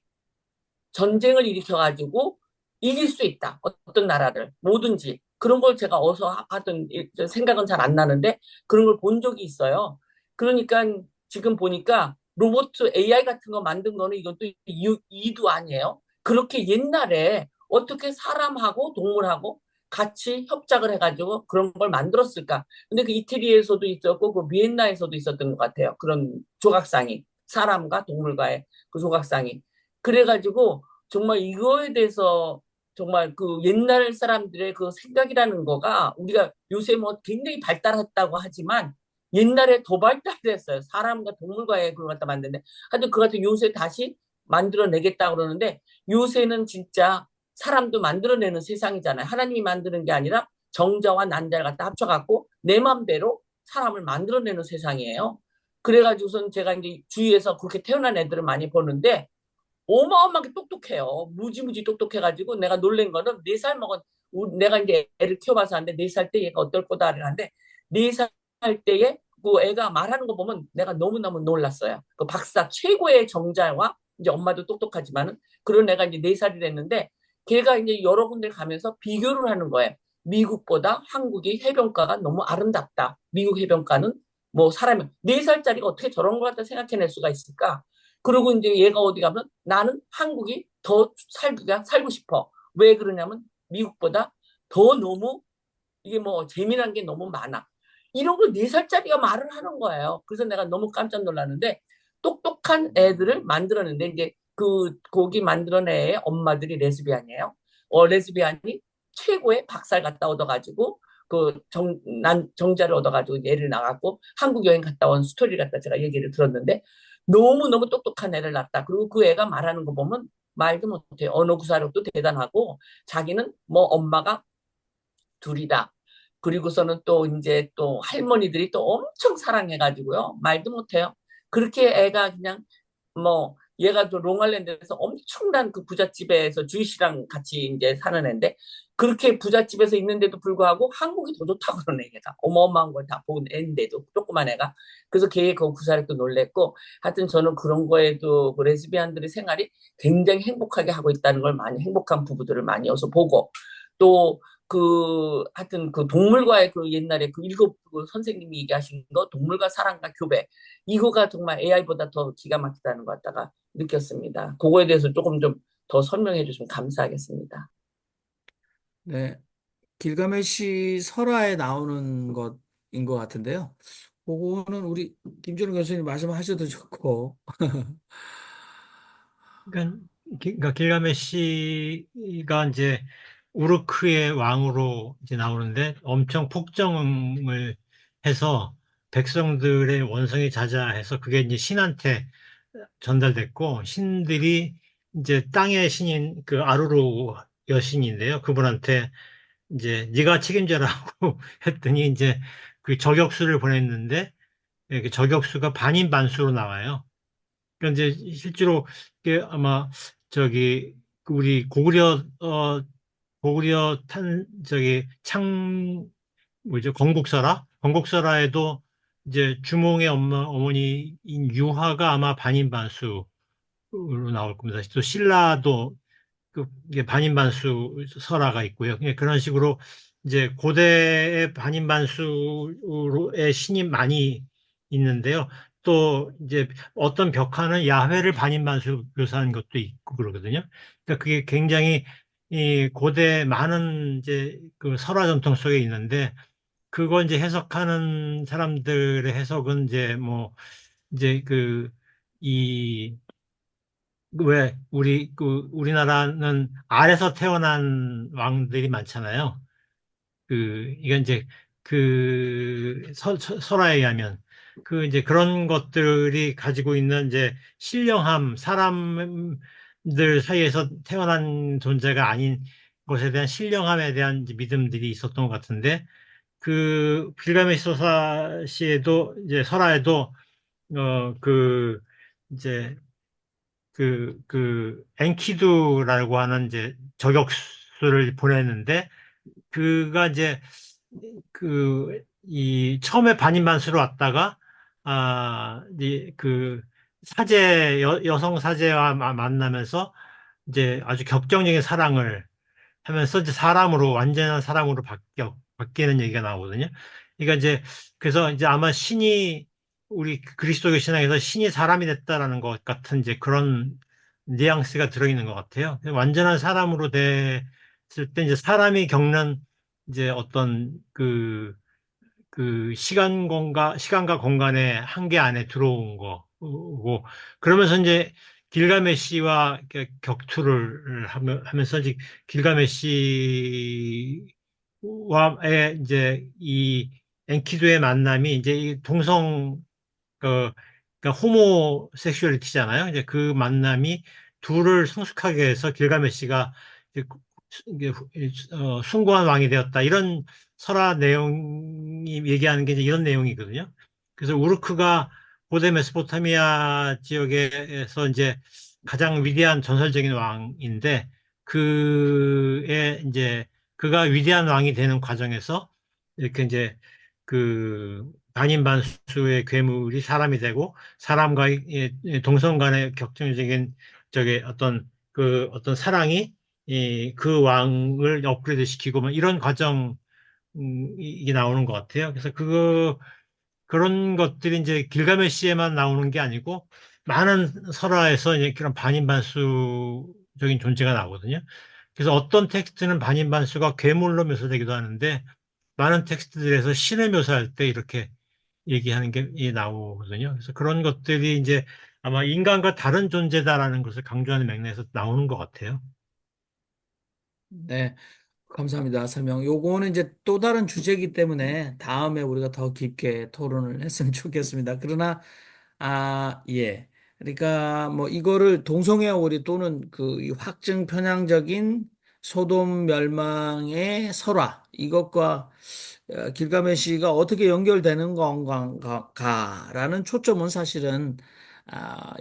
전쟁을 일으켜가지고 이길 수 있다. 어떤 나라를 뭐든지 그런 걸 제가 어디서 하던 생각은 잘 안 나는데 그런 걸 본 적이 있어요. 그러니까 지금 보니까 로봇 AI 같은 거 만든 거는 이건 또 이도 아니에요. 그렇게 옛날에 어떻게 사람하고 동물하고 같이 협작을 해가지고 그런 걸 만들었을까? 근데 그 이태리에서도 있었고 그 비엔나에서도 있었던 것 같아요. 그런 조각상이 사람과 동물과의 그 조각상이. 그래가지고 정말 이거에 대해서 정말 그 옛날 사람들의 그 생각이라는 거가 우리가 요새 뭐 굉장히 발달했다고 하지만 옛날에 더 발달됐어요. 사람과 동물과의 그걸 갖다 만드는데 하여튼 그거 같은 요새 다시 만들어내겠다 그러는데 요새는 진짜 사람도 만들어내는 세상이잖아요. 하나님이 만드는 게 아니라 정자와 난자를 갖다 합쳐갖고 내 맘대로 사람을 만들어내는 세상이에요. 그래가지고선 제가 이제 주위에서 그렇게 태어난 애들을 많이 보는데 어마어마하게 똑똑해요. 무지무지 똑똑해가지고 내가 놀란 거는 4살 먹은 내가 이제 애를 키워봐서 하는데 4살 때 얘가 어떨 거다 하는데 4살 때에 그 애가 말하는 거 보면 내가 너무너무 놀랐어요. 그 박사 최고의 정자와 이제 엄마도 똑똑하지만은 그런 애가 이제 4살이 됐는데 걔가 이제 여러 군데 가면서 비교를 하는 거예요. 미국보다 한국의 해변가가 너무 아름답다. 미국 해변가는 뭐 사람이 4살짜리가 어떻게 저런 걸 갖다 생각해낼 수가 있을까? 그리고 이제 얘가 어디 가면 나는 한국이 더 살고 싶어. 왜 그러냐면 미국보다 더 너무 이게 뭐 재미난 게 너무 많아. 이런 걸 4살짜리가 말을 하는 거예요. 그래서 내가 너무 깜짝 놀랐는데 똑똑한 애들을 만들었는데 이제 그 거기 만들어낸 애의 엄마들이 레즈비안이에요. 레즈비안이 최고의 박사를 갖다 얻어가지고 난 정자를 얻어가지고 얘를 나갔고 한국 여행 갔다 온 스토리를 갖다 제가 얘기를 들었는데 너무너무 똑똑한 애를 낳았다. 그리고 그 애가 말하는 거 보면 말도 못해요. 언어 구사력도 대단하고 자기는 뭐 엄마가 둘이다. 그리고서는 또 이제 또 할머니들이 또 엄청 사랑해가지고요. 말도 못해요. 그렇게 애가 그냥 뭐 얘가 또 롱알랜드에서 엄청난 그 부잣집에서 주희 씨랑 같이 이제 사는 애인데 그렇게 부잣집에서 있는데도 불구하고 한국이 더 좋다고 그러네 얘가 어마어마한 걸 다 본 애인데도 조그만 애가 그래서 걔의 그 구사력도 놀랬고 하여튼 저는 그런 거에도 그 레즈비안들의 생활이 굉장히 행복하게 하고 있다는 걸 많이 행복한 부부들을 많이 어서 보고 또 하여튼 그 동물과의 그 옛날에 그 일곱 그 선생님이 얘기하신 거 동물과 사람과 교배 이거가 정말 AI보다 더 기가 막히다는 것 같다가 느꼈습니다. 그거에 대해서 조금 좀 더 설명해 주시면 감사하겠습니다. 네. 길가메시 설화에 나오는 것인 것 같은데요. 그거는 우리 김준호 교수님 말씀하셔도 좋고. 그러니까, 그러니까 길가메시가 이제 우르크의 왕으로 이제 나오는데 엄청 폭정을 해서 백성들의 원성이 자자해서 그게 이제 신한테 전달됐고 신들이 이제 땅의 신인 그 아루루 여신인데요. 그분한테 이제 네가 책임져라고 했더니 이제 그 저격수를 보냈는데 그 저격수가 반인반수로 나와요. 그러니까 이제 실제로 이게 아마 저기 우리 고구려 탄 저기 창 뭐죠 건국설화에도 이제 주몽의 어머니인 유화가 아마 반인반수로 나올 겁니다. 또 신라도 이게 반인반수 설화가 있고요. 그런 식으로 이제 고대의 반인반수의 신이 많이 있는데요. 또 이제 어떤 벽화는 야훼를 반인반수로 묘사한 것도 있고 그러거든요. 그러니까 그게 굉장히 이 고대 많은 이제 그 설화 전통 속에 있는데 그거 이제 해석하는 사람들의 해석은 이제 뭐 이제 이 왜 우리나라는 알에서 태어난 왕들이 많잖아요. 이건 이제 설화에 의하면 이제 그런 것들이 가지고 있는 이제 신령함, 사람들 사이에서 태어난 존재가 아닌 것에 대한 신령함에 대한 이제 믿음들이 있었던 것 같은데 빌가메시 소사시에도 이제 설화에도 이제 엔키두라고 하는 이제 저격수를 보냈는데, 그가 이제, 처음에 반인반수로 왔다가, 여성 사제와 만나면서 이제 아주 격정적인 사랑을 하면서 이제 완전한 사람으로 바뀌는 얘기가 나오거든요. 그러니까 이제, 그래서 이제 아마 우리 그리스도교 신앙에서 신이 사람이 됐다라는 것 같은 이제 그런 뉘앙스가 들어있는 것 같아요. 완전한 사람으로 됐을 때 이제 사람이 겪는 이제 어떤 시간과 공간의 한계 안에 들어온 거고, 그러면서 이제 길가메시와 이렇게 격투를 하면서 이제 길가메시와의 이제 엔키두의 만남이 이제 이 그, 그러니까 호모섹슈얼리티잖아요. 이제 그 만남이 둘을 성숙하게 해서 길가메시가 이제 이게 숭고한 왕이 되었다. 이런 설화 내용이 얘기하는 게 이제 이런 내용이거든요. 그래서 우르크가 고대 메소포타미아 지역에서 이제 가장 위대한 전설적인 왕인데 그의 이제 그가 위대한 왕이 되는 과정에서 이렇게 이제 그 반인반수의 괴물이 사람이 되고 사람과의 동성 간의 격정적인 저게 어떤 사랑이 그 왕을 업그레이드 시키고 뭐 이런 과정 이게 나오는 것 같아요. 그래서 그런 것들이 이제 길가메시에만 나오는 게 아니고 많은 설화에서 이제 그런 반인반수적인 존재가 나오거든요. 그래서 어떤 텍스트는 반인반수가 괴물로 묘사되기도 하는데 많은 텍스트들에서 신을 묘사할 때 이렇게 얘기하는 게 나오거든요. 그래서 그런 것들이 이제 아마 인간과 다른 존재다라는 것을 강조하는 맥락에서 나오는 것 같아요. 네, 감사합니다. 설명. 요거는 이제 또 다른 주제이기 때문에 다음에 우리가 더 깊게 토론을 했으면 좋겠습니다. 그러나 예. 그러니까 뭐 이거를 동성애 오리 또는 그 이 확증 편향적인 소돔 멸망의 설화 이것과 길가메시가 어떻게 연결되는 건가라는 초점은 사실은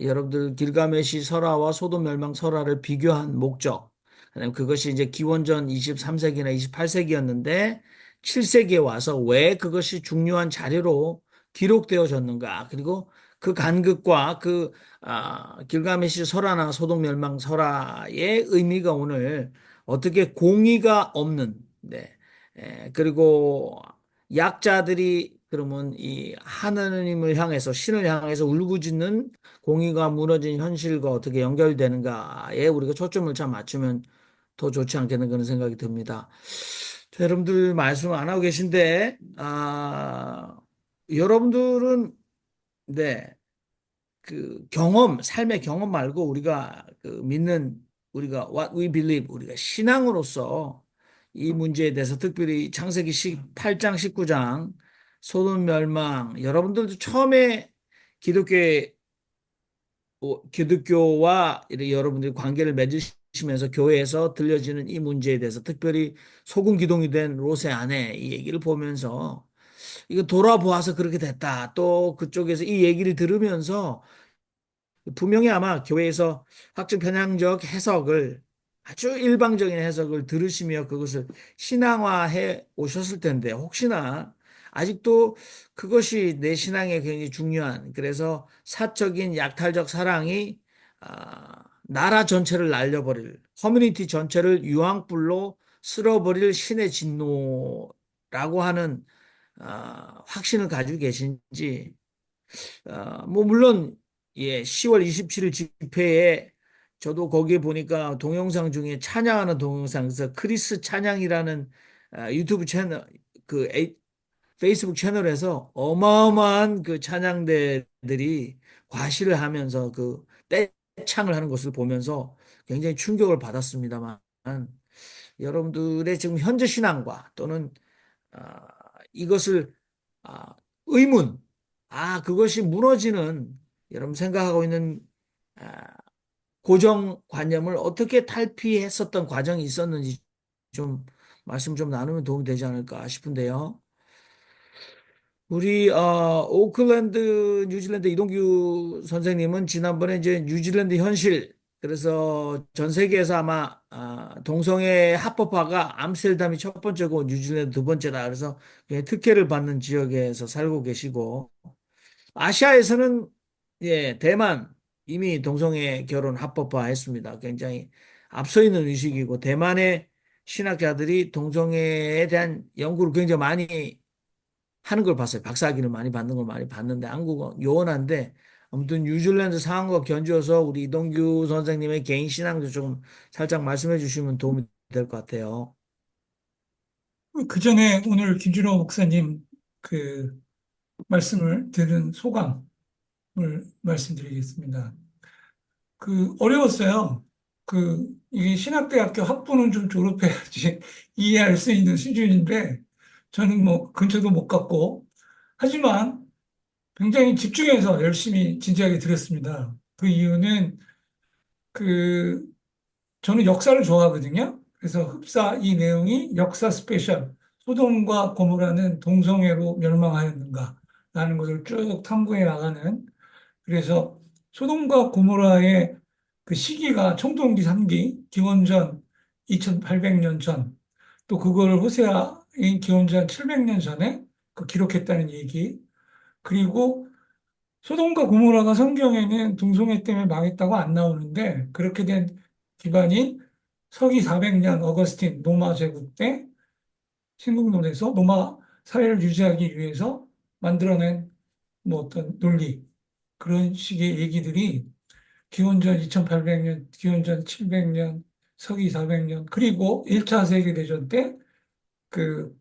여러분들 길가메시 설화와 소돔 멸망 설화를 비교한 목적 그다음에 그것이 이제 기원전 23세기나 28세기였는데 7세기에 와서 왜 그것이 중요한 자료로 기록되어졌는가 그리고 그 간극과 길가메시 설화나 소돔 멸망 설화의 의미가 오늘 어떻게 공의가 없는 네. 그리고 약자들이 그러면 이 하느님을 향해서 신을 향해서 울부짖는 공의가 무너진 현실과 어떻게 연결되는가에 우리가 초점을 참 맞추면 더 좋지 않겠는 그런 생각이 듭니다. 자, 여러분들 말씀 안 하고 계신데 여러분들은 네. 그 경험, 삶의 경험 말고 우리가 그 믿는 우리가 what we believe 우리가 신앙으로서 이 문제에 대해서 특별히 창세기 8장, 19장 소돔 멸망 여러분들도 처음에 기독교에 기독교와 이렇게 여러분들이 관계를 맺으시면서 교회에서 들려지는 이 문제에 대해서 특별히 소금 기동이 된 롯의 아내 이 얘기를 보면서 이거 돌아보아서 그렇게 됐다. 또 그쪽에서 이 얘기를 들으면서 분명히 아마 교회에서 확증 편향적 해석을 아주 일방적인 해석을 들으시며 그것을 신앙화해 오셨을 텐데 혹시나 아직도 그것이 내 신앙에 굉장히 중요한 그래서 사적인 약탈적 사랑이 나라 전체를 날려버릴 커뮤니티 전체를 유황불로 쓸어버릴 신의 진노라고 하는 확신을 가지고 계신지 뭐 물론 예 10월 27일 집회에 저도 거기에 보니까 동영상 중에 찬양하는 동영상에서 크리스 찬양이라는 유튜브 채널 페이스북 채널에서 어마어마한 그 찬양대들이 과시를 하면서 그 떼창을 하는 것을 보면서 굉장히 충격을 받았습니다만 여러분들의 지금 현재 신앙과 또는 아, 이것을 아, 의문, 그것이 무너지는 여러분 생각하고 있는 아, 고정관념을 어떻게 탈피했었던 과정이 있었는지 좀 말씀 좀 나누면 도움이 되지 않을까 싶은데요. 우리 오클랜드 뉴질랜드 이동규 선생님은 지난번에 이제 뉴질랜드 현실 그래서 전 세계에서 아마 동성애 합법화가 암스테르담이 첫 번째고 뉴질랜드 두 번째다. 그래서 굉장히 특혜를 받는 지역에서 살고 계시고 아시아에서는 예 대만 이미 동성애 결혼 합법화했습니다. 굉장히 앞서 있는 의식이고 대만의 신학자들이 동성애에 대한 연구를 굉장히 많이 하는 걸 봤어요. 박사학위를 많이 받는 걸 많이 봤는데 한국은 요원한데 아무튼 뉴질랜드 상황과 견주어서 우리 이동규 선생님의 개인 신앙도 좀 살짝 말씀해 주시면 도움이 될 것 같아요. 그 전에 오늘 김준호 목사님 그 말씀을 들은 소감을 말씀드리겠습니다. 어려웠어요. 이게 신학대학교 학부는 좀 졸업해야지 이해할 수 있는 수준인데, 저는 뭐 근처도 못 갔고, 하지만 굉장히 집중해서 열심히 진지하게 들었습니다. 그 이유는 그 저는 역사를 좋아하거든요. 그래서 흡사 이 내용이 역사 스페셜 소돔과 고모라는 동성애로 멸망하였는가라는 것을 쭉 탐구해 나가는, 그래서 소돔과 고모라의 그 시기가 청동기 3기 기원전 2800년 전, 또 그걸 호세아인 기원전 700년 전에 그 기록했다는 얘기. 그리고 소돔과 고모라가 성경에는 동성애 때문에 망했다고 안 나오는데, 그렇게 된 기반이 서기 400년 어거스틴 로마 제국 때 신국론에서 로마 사회를 유지하기 위해서 만들어낸 뭐 어떤 논리, 그런 식의 얘기들이 기원전 2800년, 기원전 700년, 서기 400년, 그리고 1차 세계대전 때 그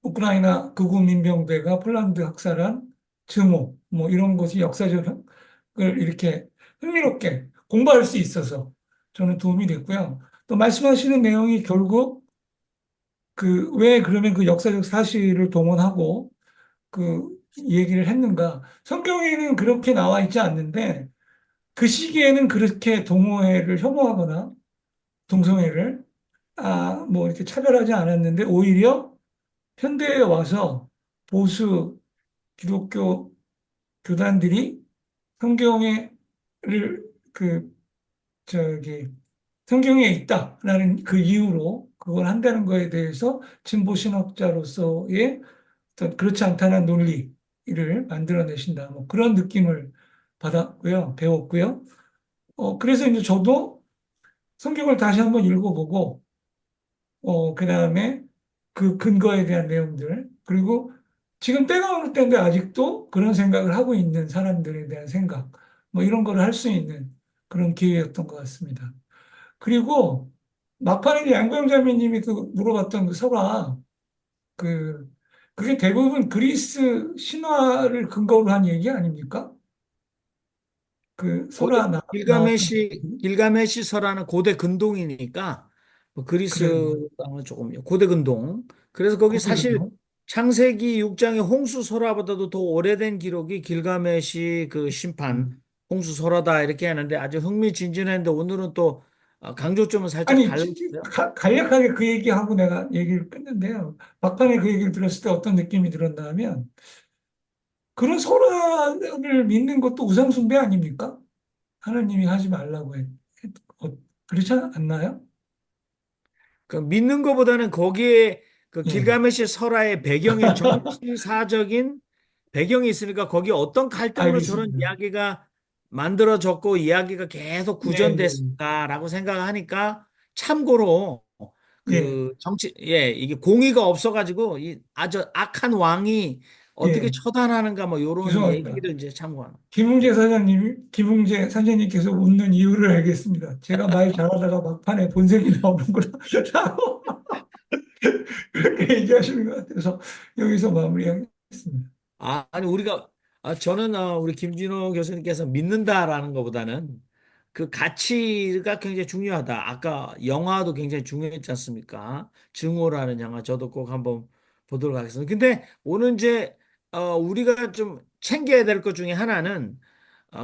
우크라이나 극우 민병대가 폴란드 학살한 증오, 뭐 이런 것이 역사적을 이렇게 흥미롭게 공부할 수 있어서 저는 도움이 됐고요. 또 말씀하시는 내용이 결국 그 왜 그러면 그 역사적 사실을 동원하고 그 얘기를 했는가? 성경에는 그렇게 나와 있지 않는데 그 시기에는 그렇게 동호회를 혐오하거나 동성애를 뭐 이렇게 차별하지 않았는데, 오히려 현대에 와서 보수 기독교 교단들이 성경에를 그 저기 성경에 있다라는 그 이유로 그걸 한다는 거에 대해서 진보 신학자로서의 어떤 그렇지 않다는 논리를 만들어내신다. 뭐 그런 느낌을 받았고요, 배웠고요. 그래서 이제 저도 성경을 다시 한번 읽어보고, 그 다음에 그 근거에 대한 내용들, 그리고 지금 때가 어느 때인데 아직도 그런 생각을 하고 있는 사람들에 대한 생각, 뭐 이런 거를 할 수 있는 그런 기회였던 것 같습니다. 그리고 막판에 양고영 자매님이 그 물어봤던 그 설화, 그, 그게 대부분 그리스 신화를 근거로 한 얘기 아닙니까? 그 고대 설화 나왔던, 길가메시 설화는 고대 근동이니까 뭐 그래요. 그리스랑은 조금 고대 근동. 그래서 거기 사실 고대근동. 창세기 6장의 홍수 설화보다도 더 오래된 기록이 길가메시 그 심판 음. 홍수 설화다 이렇게 하는데 아주 흥미진진했는데 오늘은 또 강조점을 살짝 아니, 달랐어요. 간략하게 그 얘기하고 내가 얘기를 끝는데요. 막판에 그 얘기를 들었을 때 어떤 느낌이 들었나 하면, 그런 설화를 믿는 것도 우상숭배 아닙니까? 하나님이 하지 말라고 어, 그렇지 않나요? 그 믿는 것보다는 거기에 그 예. 길가메시 설화의 배경에 정치사적인 배경이 있으니까 거기에 어떤 갈등으로 저런 알겠습니다. 이야기가 만들어졌고 이야기가 계속 네, 네, 구전됐을까라고 생각하니까 참고로 예, 그 이게 공의가 없어가지고 이 아주 악한 왕이 어떻게 예. 처단하는가 뭐 요런 죄송합니다. 얘기를 이제 참고하는. 김웅재 사장님께서 웃는 이유를 알겠습니다. 제가 말 잘하다가 막판에 본색이 나오는구나. 라고 그렇게 얘기하시는 것 같아서 여기서 마무리하겠습니다. 아니 저는 우리 김진호 교수님께서 믿는다라는 것보다는 그 가치가 굉장히 중요하다. 아까 영화도 굉장히 중요했지 않습니까? 증오라는 영화 저도 꼭 한번 보도록 하겠습니다. 근데 오늘 이제 우리가 좀 챙겨야 될 것 중에 하나는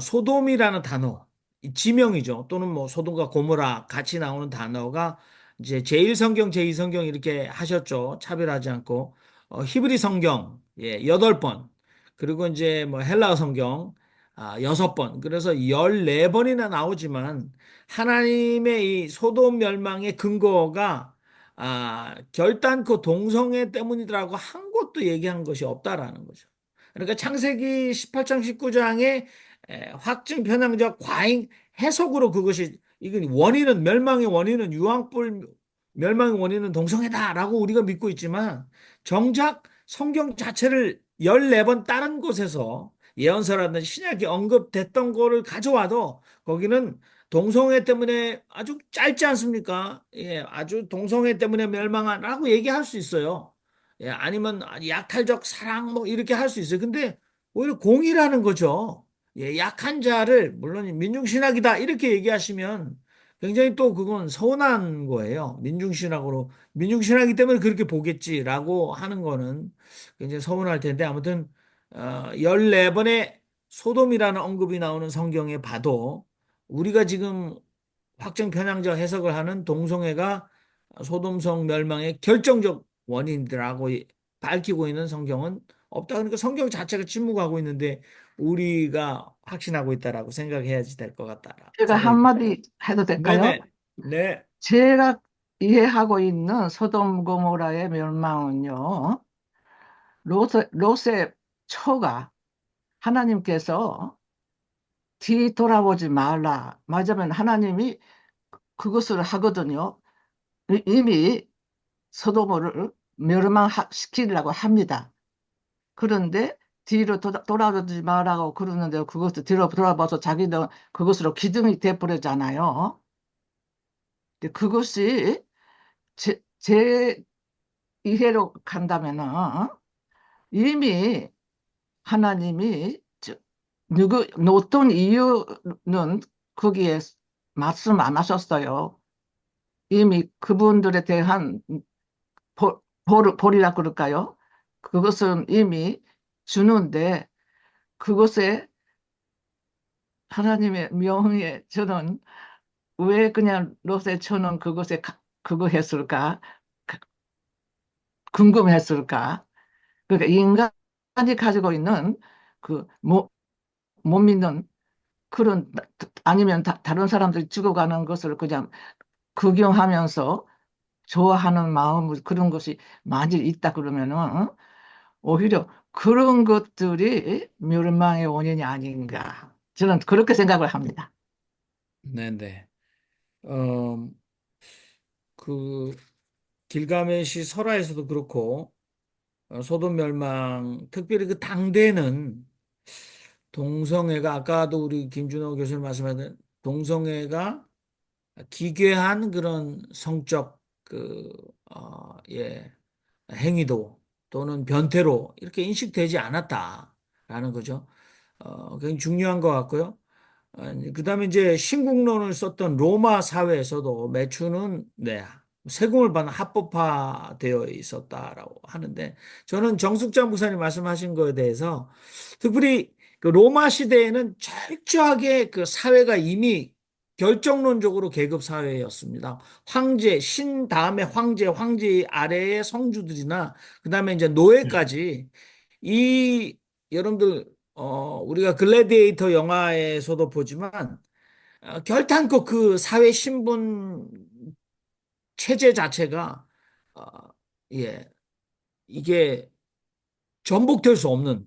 소돔이라는 단어, 이 지명이죠. 또는 뭐 소돔과 고모라 같이 나오는 단어가 이제 제1성경, 제2성경 이렇게 하셨죠. 차별하지 않고 히브리 성경 8번, 그리고 이제 뭐 헬라어 성경 6번. 그래서 14번이나 나오지만 하나님의 이 소돔 멸망의 근거가 결단코 동성애 때문이라고 한 곳도 얘기한 것이 없다라는 거죠. 그러니까 창세기 18장 19장에 확증 편향적 과잉 해석으로 그것이 이건 원인은 멸망의 원인은 유황불 멸망의 원인은 동성애다라고 우리가 믿고 있지만 정작 성경 자체를 14번 다른 곳에서 예언서라든지 신약이 언급됐던 거를 가져와도 거기는 동성애 때문에 아주 짧지 않습니까? 예, 아주 동성애 때문에 멸망한라고 얘기할 수 있어요. 예, 아니면 약탈적 사랑 뭐 이렇게 할 수 있어요. 근데 오히려 공의라는 거죠. 예, 약한 자를 물론 민중신학이다 이렇게 얘기하시면 굉장히 또 그건 서운한 거예요. 민중신학이기 때문에 그렇게 보겠지라고 하는 거는 굉장히 서운할 텐데 아무튼 14번의 소돔이라는 언급이 나오는 성경에 봐도 우리가 지금 확정 편향적 해석을 하는 동성애가 소돔성 멸망의 결정적 원인이라고 밝히고 있는 성경은 없다. 그러니까 성경 자체가 침묵하고 있는데 우리가 확신하고 있다라고 생각해야지 될 것 같다. 제가 생각이 한마디 해도 될까요? 네네. 네. 제가 이해하고 있는 소돔 고모라의 멸망은요, 롯의 처가 하나님께서 뒤돌아보지 말라. 맞으면 하나님이 그것을 하거든요. 이미 소돔을 멸망시키려고 합니다. 그런데 뒤로 돌아보지 말라고 그러는데 그것을 뒤로 돌아봐서 자기는 그것으로 기둥이 돼버리잖아요. 근데 그것이 제 이해로 간다면은 이미 하나님이 어떤 이유는 거기에 말씀 안 하셨어요. 이미 그분들에 대한 벌이라 그럴까요? 그것은 이미 주는데 그것에 하나님의 명의에 저는 왜 그냥 롯의 처는 그것에 그거 했을까? 그- 궁금했을까? 그러니까 인간이 가지고 있는 못 믿는 그런 아니면 다른 사람들이 죽어가는 것을 그냥 구경하면서 좋아하는 마음 그런 것이 만일 있다 그러면은 오히려 그런 것들이 멸망의 원인이 아닌가 저는 그렇게 생각을 합니다. 네네. 어, 그 길가메시 설화에서도 그렇고 소돔 멸망 특별히 그 당대는 동성애가 아까도 우리 김준호 교수님 말씀하신 동성애가 기괴한 그런 성적 예, 행위도 또는 변태로 이렇게 인식되지 않았다라는 거죠. 굉장히 중요한 것 같고요. 그다음에 이제 신국론을 썼던 로마 사회에서도 매춘은 네, 세금을 받는 합법화되어 있었다라고 하는데 저는 정숙장 목사님 말씀하신 거에 대해서 특별히 그 로마 시대에는 철저하게 그 사회가 이미 결정론적으로 계급 사회였습니다. 황제, 신 다음에 황제 아래의 성주들이나 그다음에 이제 노예까지 이 여러분들 우리가 글래디에이터 영화에서도 보지만 결탄코 그 사회 신분 체제 자체가 어, 예 이게 전복될 수 없는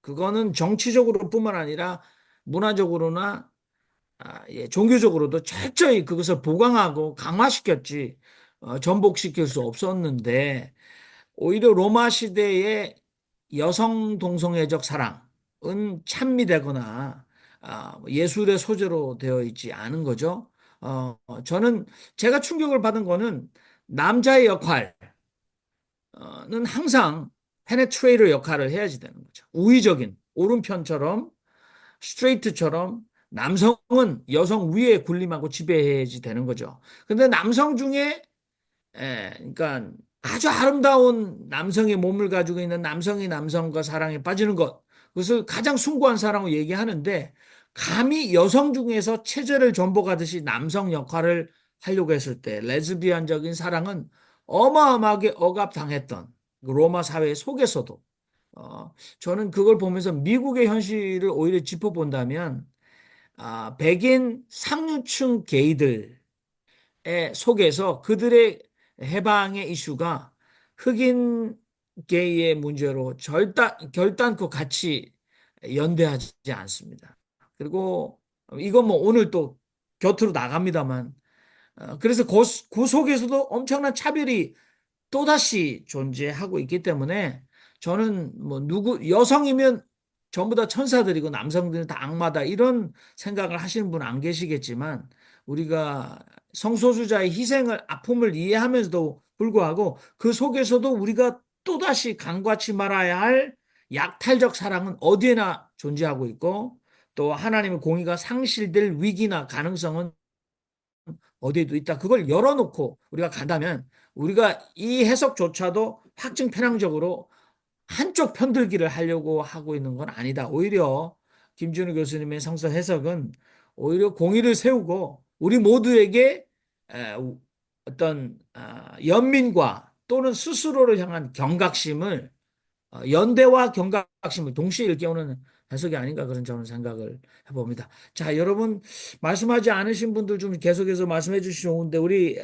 그거는 정치적으로뿐만 아니라 문화적으로나 예, 종교적으로도 철저히 그것을 보강하고 강화시켰지 전복시킬 수 없었는데 오히려 로마 시대의 여성 동성애적 사랑은 찬미되거나 예술의 소재로 되어 있지 않은 거죠. 저는 제가 충격을 받은 거는 남자의 역할은 항상 페네트레이터 역할을 해야지 되는 거죠. 우위적인 오른편처럼 스트레이트처럼 남성은 여성 위에 군림하고 지배해야지 되는 거죠. 근데 남성 중에 그러니까 아주 아름다운 남성의 몸을 가지고 있는 남성이 남성과 사랑에 빠지는 것, 그것을 가장 숭고한 사랑으로 얘기하는데, 감히 여성 중에서 체제를 전복하듯이 남성 역할을 하려고 했을 때, 레즈비안적인 사랑은 어마어마하게 억압당했던 그 로마 사회 속에서도, 저는 그걸 보면서 미국의 현실을 오히려 짚어본다면, 백인 상류층 게이들, 속에서 그들의 해방의 이슈가 흑인 게이의 문제로 결단코 같이 연대하지 않습니다. 그리고 이건 뭐 오늘 또 곁으로 나갑니다만, 그래서 그 속에서도 엄청난 차별이 또다시 존재하고 있기 때문에 저는 뭐 여성이면 전부 다 천사들이고 남성들은 다 악마다 이런 생각을 하시는 분 안 계시겠지만 우리가 성소수자의 희생을 아픔을 이해하면서도 불구하고 그 속에서도 우리가 또다시 간과치 말아야 할 약탈적 사랑은 어디에나 존재하고 있고 또 하나님의 공의가 상실될 위기나 가능성은 어디에도 있다. 그걸 열어놓고 우리가 간다면 우리가 이 해석조차도 확증 편향적으로 한쪽 편들기를 하려고 하고 있는 건 아니다. 오히려 김준우 교수님의 성서 해석은 오히려 공의를 세우고 우리 모두에게 어떤 연민과 또는 스스로를 향한 경각심을 연대와 경각심을 동시에 일깨우는 해석이 아닌가 그런 저는 생각을 해봅니다. 자, 여러분 말씀하지 않으신 분들 좀 계속해서 말씀해 주시면 좋은데 우리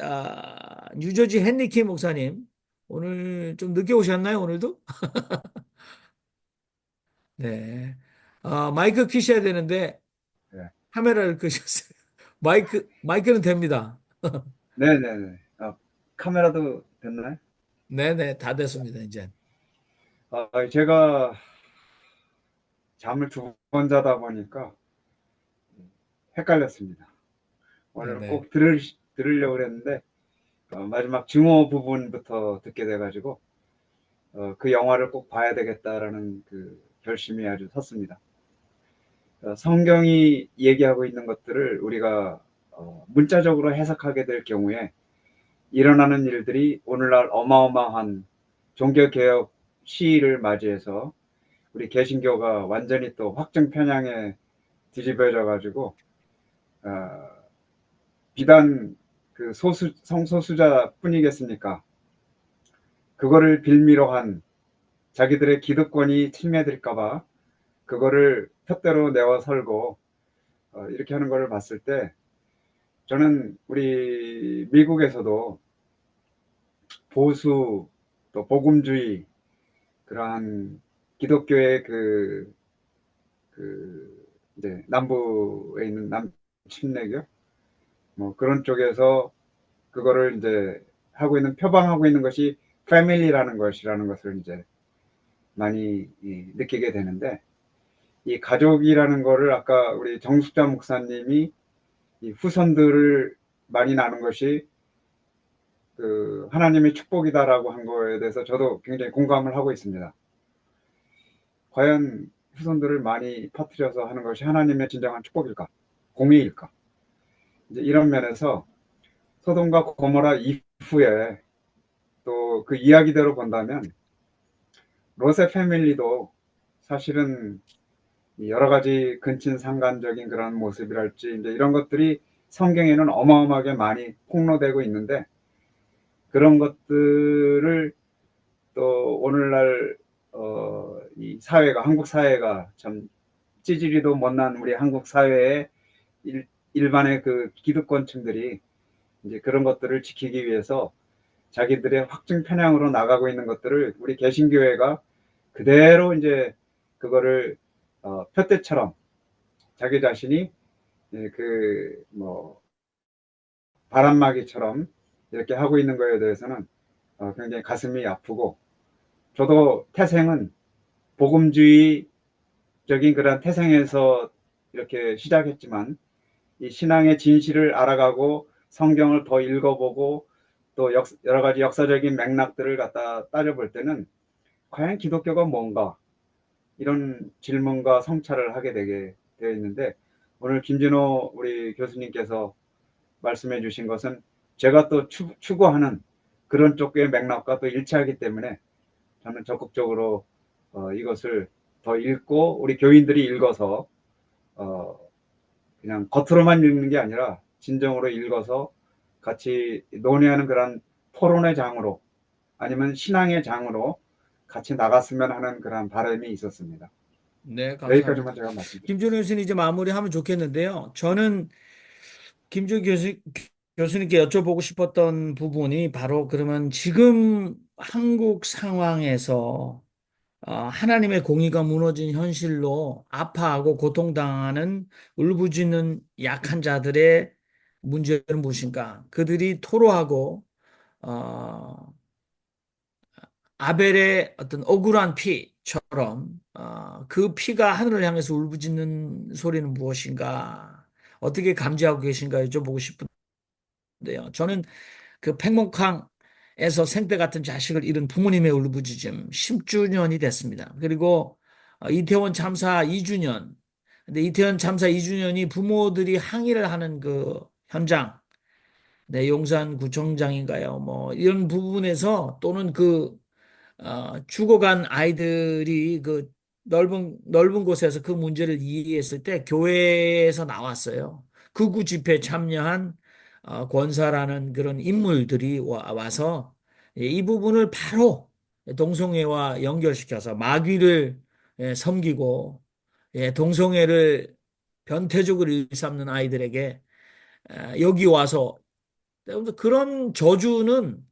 뉴저지 헨리키 목사님 오늘 좀 늦게 오셨나요? 오늘도? 네. 마이크 켜셔야 되는데 네. 카메라를 끄셨어요. 마이크는 됩니다. 네네네. 카메라도 됐나요? 네네, 다 됐습니다, 이제. 제가 잠을 2번 자다 보니까 헷갈렸습니다. 오늘 네네. 꼭 들으려고 그랬는데, 마지막 증오 부분부터 듣게 돼가지고, 그 영화를 꼭 봐야 되겠다라는 그 결심이 아주 섰습니다. 성경이 얘기하고 있는 것들을 우리가 문자적으로 해석하게 될 경우에 일어나는 일들이 오늘날 어마어마한 종교개혁 시위를 맞이해서 우리 개신교가 완전히 또 확증 편향에 뒤집어져 가지고 비단 그 성소수자 뿐이겠습니까? 그거를 빌미로 한 자기들의 기득권이 침해될까봐 그거를 푯대로 내어 설고 이렇게 하는 것을 봤을 때 저는 우리 미국에서도 보수 또 복음주의 그러한 기독교의 이제 남부에 있는 남침례교 뭐 그런 쪽에서 그거를 이제 표방하고 있는 것이 패밀리라는 것이라는 것을 이제 많이 느끼게 되는데, 이 가족이라는 거를 아까 우리 정숙자 목사님이 이 후손들을 많이 낳는 것이 그 하나님의 축복이다라고 한 거에 대해서 저도 굉장히 공감을 하고 있습니다. 과연 후손들을 많이 퍼뜨려서 하는 것이 하나님의 진정한 축복일까? 공의일까? 이제 이런 면에서 소돔과 고모라 이후에 또 그 이야기대로 본다면 롯의 패밀리도 사실은 여러 가지 근친상간적인 그런 모습이랄지 이제 이런 것들이 성경에는 어마어마하게 많이 폭로되고 있는데, 그런 것들을 또 오늘날 이 사회가 한국 사회가 참 찌질이도 못난 우리 한국 사회의 일반의 그 기득권층들이 이제 그런 것들을 지키기 위해서 자기들의 확증 편향으로 나가고 있는 것들을 우리 개신교회가 그대로 이제 그거를 푯대처럼 자기 자신이 뭐 바람막이처럼 이렇게 하고 있는 거에 대해서는 굉장히 가슴이 아프고, 저도 태생은 복음주의적인 그런 태생에서 이렇게 시작했지만 이 신앙의 진실을 알아가고 성경을 더 읽어보고 또 여러 가지 역사적인 맥락들을 갖다 따져볼 때는 과연 기독교가 뭔가 이런 질문과 성찰을 하게 되게 되어 있는데, 오늘 김진호 우리 교수님께서 말씀해 주신 것은 제가 또 추구하는 그런 쪽의 맥락과 또 일치하기 때문에 저는 적극적으로 이것을 더 읽고 우리 교인들이 읽어서 그냥 겉으로만 읽는 게 아니라 진정으로 읽어서 같이 논의하는 그런 토론의 장으로 아니면 신앙의 장으로 같이 나갔으면 하는 그런 바람이 있었습니다. 네, 여기까지만 감사합니다. 제가 말씀드립니다. 김준우 교수님 이제 마무리하면 좋겠는데요. 저는 김준우 교수님께 여쭤보고 싶었던 부분이 바로 그러면 지금 한국 상황에서 하나님의 공의가 무너진 현실로 아파하고 고통당하는 울부짖는 약한 자들의 문제는 무엇인가? 그들이 토로하고 아벨의 어떤 억울한 피처럼 그 피가 하늘을 향해서 울부짖는 소리는 무엇인가? 어떻게 감지하고 계신가 여쭤보고 싶은데요. 저는 그 팽목항에서 생때 같은 자식을 잃은 부모님의 울부짖음 10주년이 됐습니다. 그리고 이태원 참사 2주년. 근데 이태원 참사 2주년이 부모들이 항의를 하는 그 현장, 네, 용산구청장인가요? 뭐 이런 부분에서 또는 죽어간 아이들이 그 넓은 곳에서 그 문제를 이해했을 때 교회에서 나왔어요. 극우 집회에 참여한 권사라는 그런 인물들이 와서 이 부분을 바로 동성애와 연결시켜서 마귀를 섬기고 동성애를 변태적으로 일삼는 아이들에게 여기 와서 그런 저주는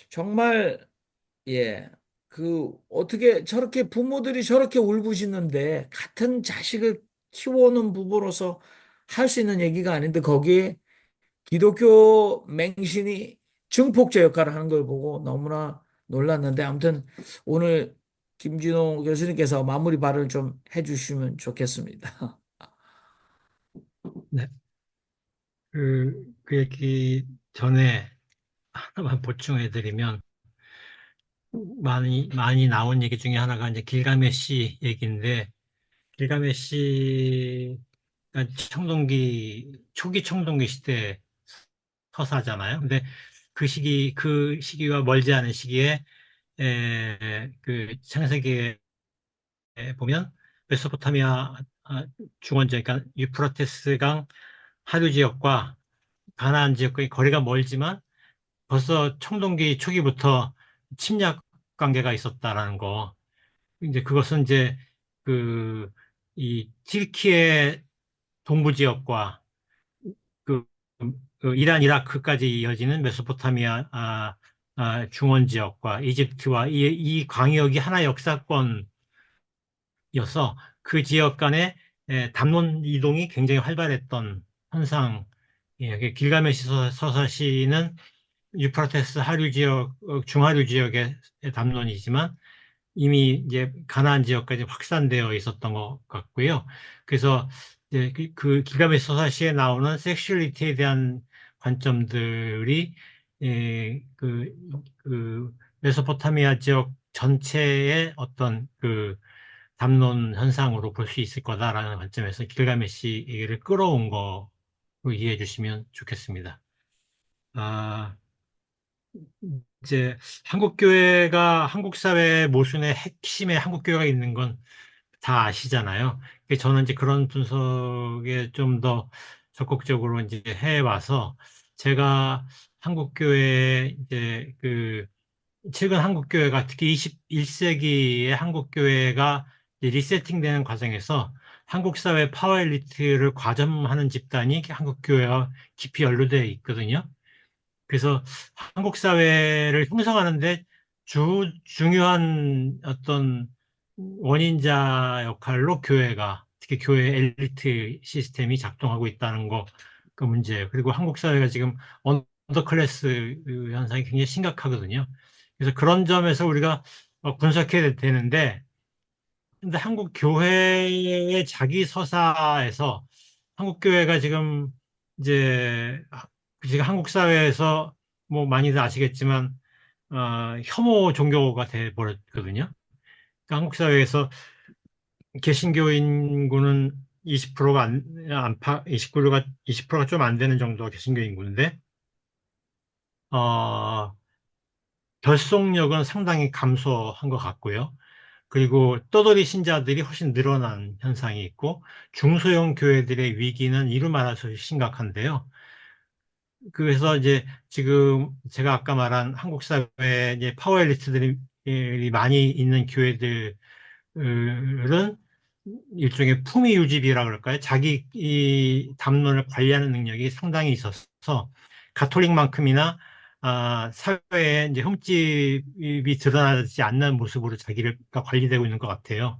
정말 예. 어떻게 저렇게 부모들이 저렇게 울부짖는데 같은 자식을 키워오는 부부로서 할 수 있는 얘기가 아닌데 거기에 기독교 맹신이 증폭제 역할을 하는 걸 보고 너무나 놀랐는데 아무튼 오늘 김진호 교수님께서 마무리 발언을 좀 해주시면 좋겠습니다. 네. 그 얘기 전에 하나만 보충해드리면, 많이 나온 얘기 중에 하나가 이제 길가메시 얘기인데, 길가메시가 초기 청동기 시대 서사잖아요. 근데 그 시기와 멀지 않은 시기에, 그 창세기에 보면 메소포타미아 중원지, 그러니까 유프라테스 강 하류 지역과 가나안 지역과의 거리가 멀지만 벌써 청동기 초기부터 침략 관계가 있었다라는 거. 이제 그것은 이제 그 이 튀르키예 동부 지역과 그, 이란, 이라크까지 이어지는 메소포타미아 중원 지역과 이집트와 이 광역이 하나의 역사권이어서 그 지역 간의 담론 이동이 굉장히 활발했던 현상이에요. 길가메시 서사시는 유프라테스 하류 지역, 중하류 지역의 담론이지만 이미 이제 가나안 지역까지 확산되어 있었던 것 같고요. 그래서 이제 그 길가메시 서사시에 나오는 섹슈얼리티에 대한 관점들이 그 메소포타미아 지역 전체의 어떤 그 담론 현상으로 볼 수 있을 거다라는 관점에서 길가메시를 끌어온 거로 이해해 주시면 좋겠습니다. 이제 한국 사회 모순의 핵심에 한국 교회가 있는 건 다 아시잖아요. 저는 이제 그런 분석에 좀 더 적극적으로 이제 해와서 제가 한국 교회 이제 최근 한국 교회가 특히 21세기의 한국 교회가 리세팅되는 과정에서 한국 사회 파워 엘리트를 과점하는 집단이 한국 교회와 깊이 연루되어 있거든요. 그래서 한국 사회를 형성하는데 중요한 어떤 원인자 역할로 교회가, 특히 교회 엘리트 시스템이 작동하고 있다는 거, 그 문제예요. 그리고 한국 사회가 지금 언더클래스 현상이 굉장히 심각하거든요. 그래서 그런 점에서 우리가 분석해야 되는데, 근데 한국 교회의 자기 서사에서 한국 교회가 지금 이제 지금 한국 사회에서 뭐 많이들 아시겠지만 혐오 종교가 돼 버렸거든요. 그러니까 한국 사회에서 개신교 인구는 20%가 20%가 좀 안 되는 정도가 개신교 인구인데 결속력은 상당히 감소한 것 같고요. 그리고 떠돌이 신자들이 훨씬 늘어난 현상이 있고 중소형 교회들의 위기는 이루 말할 수 없이 심각한데요. 그래서 이제 지금 제가 아까 말한 한국 사회에 이제 파워엘리트들이 많이 있는 교회들은 일종의 품위유지비라 그럴까요? 자기 이 담론을 관리하는 능력이 상당히 있어서 가톨릭만큼이나 사회에 이제 흠집이 드러나지 않는 모습으로 자기가 관리되고 있는 것 같아요.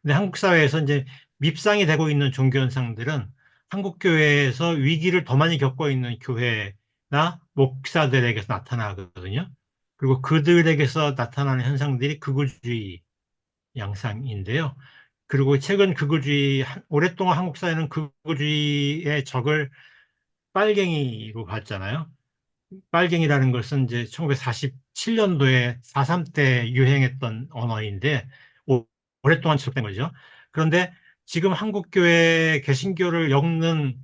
근데 한국 사회에서 이제 밉상이 되고 있는 종교 현상들은 한국 교회에서 위기를 더 많이 겪고 있는 교회나 목사들에게서 나타나거든요. 그리고 그들에게서 나타나는 현상들이 극우주의 양상인데요. 그리고 최근 오랫동안 한국 사회는 극우주의의 적을 빨갱이로 봤잖아요. 빨갱이라는 것은 이제 1947년도에 4.3 때 유행했던 언어인데, 오랫동안 지속된 거죠. 그런데 지금 한국교회 개신교를 엮는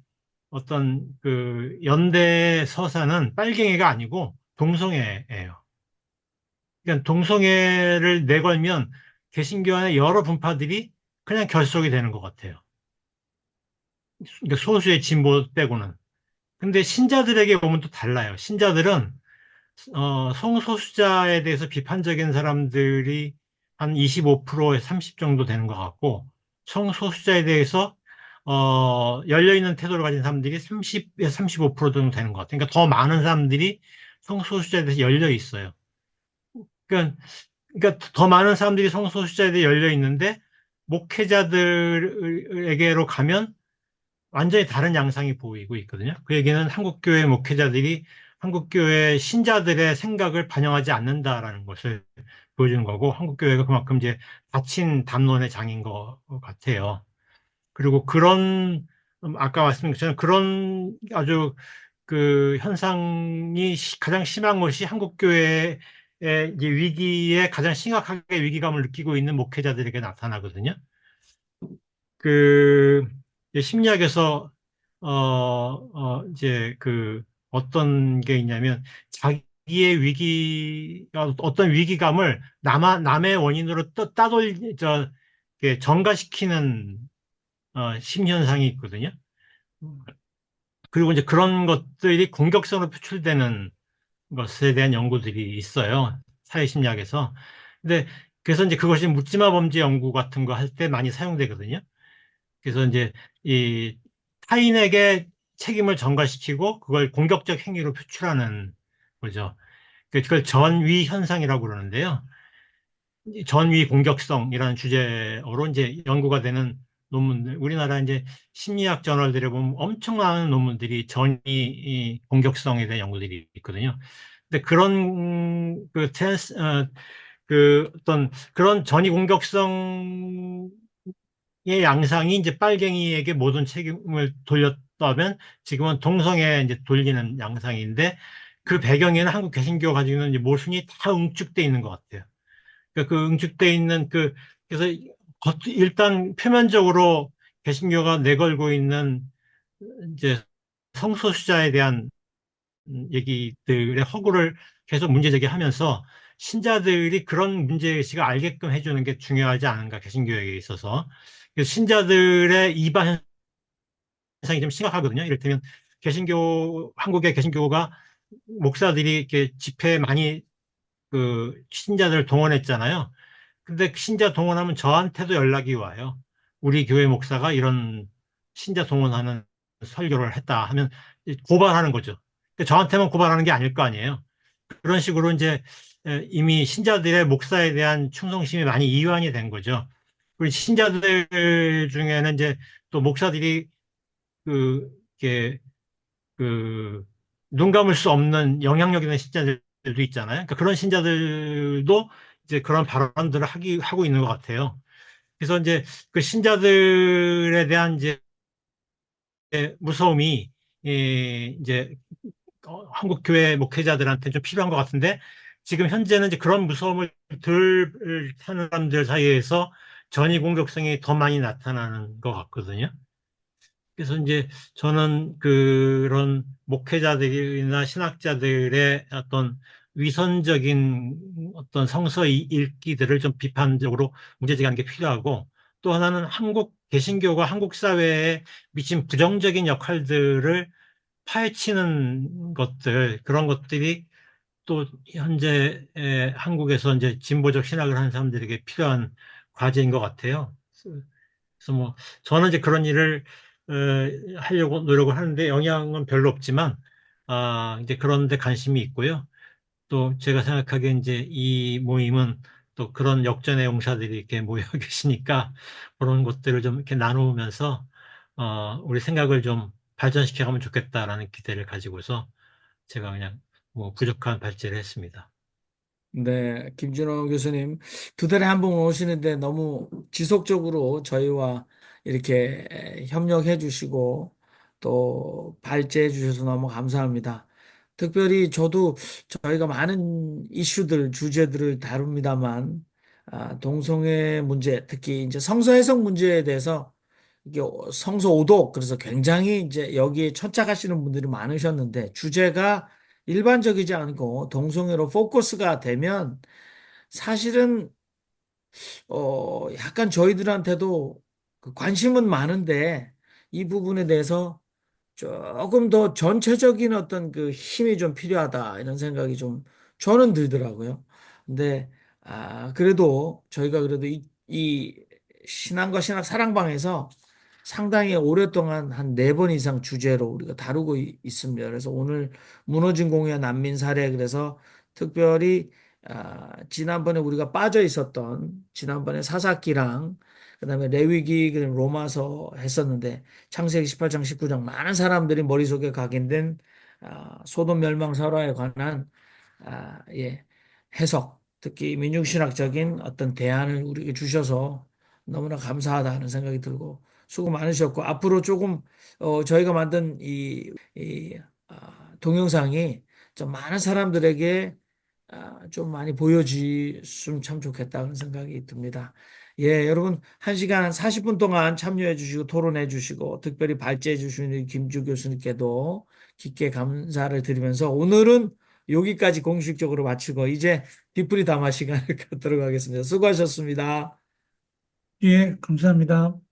어떤 그 연대 서사는 빨갱이가 아니고 동성애예요. 그러니까 동성애를 내걸면 개신교 안에 여러 분파들이 그냥 결속이 되는 것 같아요. 그러니까 소수의 진보 빼고는. 근데 신자들에게 보면 또 달라요. 신자들은 성소수자에 대해서 비판적인 사람들이 한 25%에 30 정도 되는 것 같고, 성소수자에 대해서 열려있는 태도를 가진 사람들이 30에 35% 정도 되는 것 같아요. 그러니까 더 많은 사람들이 성소수자에 대해서 열려 있어요. 그러니까, 그러니까 더 많은 사람들이 성소수자에 대해 열려 있는데, 목회자들에게로 가면 완전히 다른 양상이 보이고 있거든요. 그 얘기는 한국교회 목회자들이 한국교회 신자들의 생각을 반영하지 않는다라는 것을 보여주는 거고, 한국교회가 그만큼 이제 닫힌 담론의 장인 것 같아요. 그리고 그런, 아까 말씀드린 것처럼 그런 아주 그 현상이 가장 심한 것이 한국교회의 이제 위기에 가장 심각하게 위기감을 느끼고 있는 목회자들에게 나타나거든요. 그 이제 심리학에서 이제 그 어떤 게 있냐면 자기의 어떤 위기감을 남의 원인으로 이렇게 전가시키는 심현상이 있거든요. 그리고 이제 그런 것들이 공격성으로 표출되는 것에 대한 연구들이 있어요. 사회심리학에서. 근데 그래서 이제 그것이 묻지마 범죄 연구 같은 거 할 때 많이 사용되거든요. 그래서 이제 이 타인에게 책임을 전가시키고 그걸 공격적 행위로 표출하는 거죠. 그걸 전위 현상이라고 그러는데요. 이 전위 공격성이라는 주제어로 이제 연구가 되는 논문들, 우리나라 이제 심리학 저널들에 보면 엄청 많은 논문들이 전위 공격성에 대한 연구들이 있거든요. 근데 그런 그 어떤 그런 전위 공격성 의 양상이 이제 빨갱이에게 모든 책임을 돌렸다면 지금은 동성애에 이제 돌리는 양상인데 그 배경에는 한국 개신교가 가지고 있는 이제 모순이 다 응축돼 있는 것 같아요. 그러니까 그 응축돼 있는 그래서 일단 표면적으로 개신교가 내걸고 있는 이제 성소수자에 대한 얘기들의 허구를 계속 문제 제기하면서 신자들이 그런 문제의식을 알게끔 해주는 게 중요하지 않은가, 개신교에 있어서. 그래서 신자들의 이반 현상이 좀 심각하거든요. 이를테면 한국의 개신교가 목사들이 이렇게 집회에 많이 그 신자들을 동원했잖아요. 근데 신자 동원하면 저한테도 연락이 와요. 우리 교회 목사가 이런 신자 동원하는 설교를 했다 하면 고발하는 거죠. 근데 저한테만 고발하는 게 아닐 거 아니에요. 그런 식으로 이제 이미 신자들의 목사에 대한 충성심이 많이 이완이 된 거죠. 그리고 신자들 중에는 이제 또 목사들이 그, 이렇게, 눈 감을 수 없는 영향력 있는 신자들도 있잖아요. 그러니까 그런 신자들도 이제 그런 발언들을 하고 있는 것 같아요. 그래서 이제 그 신자들에 대한 이제 무서움이, 이제 한국 교회 목회자들한테 좀 필요한 것 같은데 지금 현재는 이제 그런 무서움을 덜 타는 사람들 사이에서 전위 공격성이 더 많이 나타나는 것 같거든요. 그래서 이제 저는 그런 목회자들이나 신학자들의 어떤 위선적인 어떤 성서 읽기들을 좀 비판적으로 문제제기하는 게 필요하고 또 하나는 한국 개신교가 한국 사회에 미친 부정적인 역할들을 파헤치는 것들, 그런 것들이 또 현재 한국에서 이제 진보적 신학을 하는 사람들에게 필요한 과제인 것 같아요. 그래서 뭐 저는 이제 그런 일을 하려고 노력을 하는데 영향은 별로 없지만 이제 그런 데 관심이 있고요. 또 제가 생각하기에 이제 이 모임은 또 그런 역전의 용사들이 이렇게 모여 계시니까 그런 것들을 좀 이렇게 나누면서 우리 생각을 좀 발전시켜 가면 좋겠다라는 기대를 가지고서 제가 그냥 뭐 부족한 발제를 했습니다. 네, 김준호 교수님, 두 달에 한 번 오시는데 너무 지속적으로 저희와 이렇게 협력해 주시고 또 발제해 주셔서 너무 감사합니다. 특별히 저도 저희가 많은 이슈들, 주제들을 다룹니다만, 동성애 문제, 특히 이제 성서 해석 문제에 대해서 이게 성서 오독, 그래서 굉장히 이제 여기에 천착하시는 분들이 많으셨는데, 주제가 일반적이지 않고 동성애로 포커스가 되면 사실은 약간 저희들한테도 그 관심은 많은데 이 부분에 대해서 조금 더 전체적인 어떤 그 힘이 좀 필요하다 이런 생각이 좀 저는 들더라고요. 근데 그래도 저희가 그래도 이 신앙과 신학 사랑방에서 상당히 오랫동안 한 네 번 이상 주제로 우리가 다루고 있습니다. 그래서 오늘 무너진 공예 난민 사례, 그래서 특별히 지난번에 우리가 빠져 있었던 지난번에 사사기랑 그다음에 레위기, 그다음에 로마서 했었는데 창세기 18장 19장 많은 사람들이 머릿속에 각인된 소돔 멸망 설화에 관한 예, 해석, 특히 민중신학적인 어떤 대안을 우리에게 주셔서 너무나 감사하다 하는 생각이 들고 수고 많으셨고, 앞으로 조금 저희가 만든 동영상이 좀 많은 사람들에게 좀 많이 보여주시면 참 좋겠다 그런 생각이 듭니다. 예, 여러분 1시간 40분 동안 참여해 주시고 토론해 주시고 특별히 발제해 주신 우리 김주 교수님께도 깊게 감사를 드리면서 오늘은 여기까지 공식적으로 마치고 이제 뒷풀이 담화 시간을 갖도록 하겠습니다. 수고하셨습니다. 예, 감사합니다.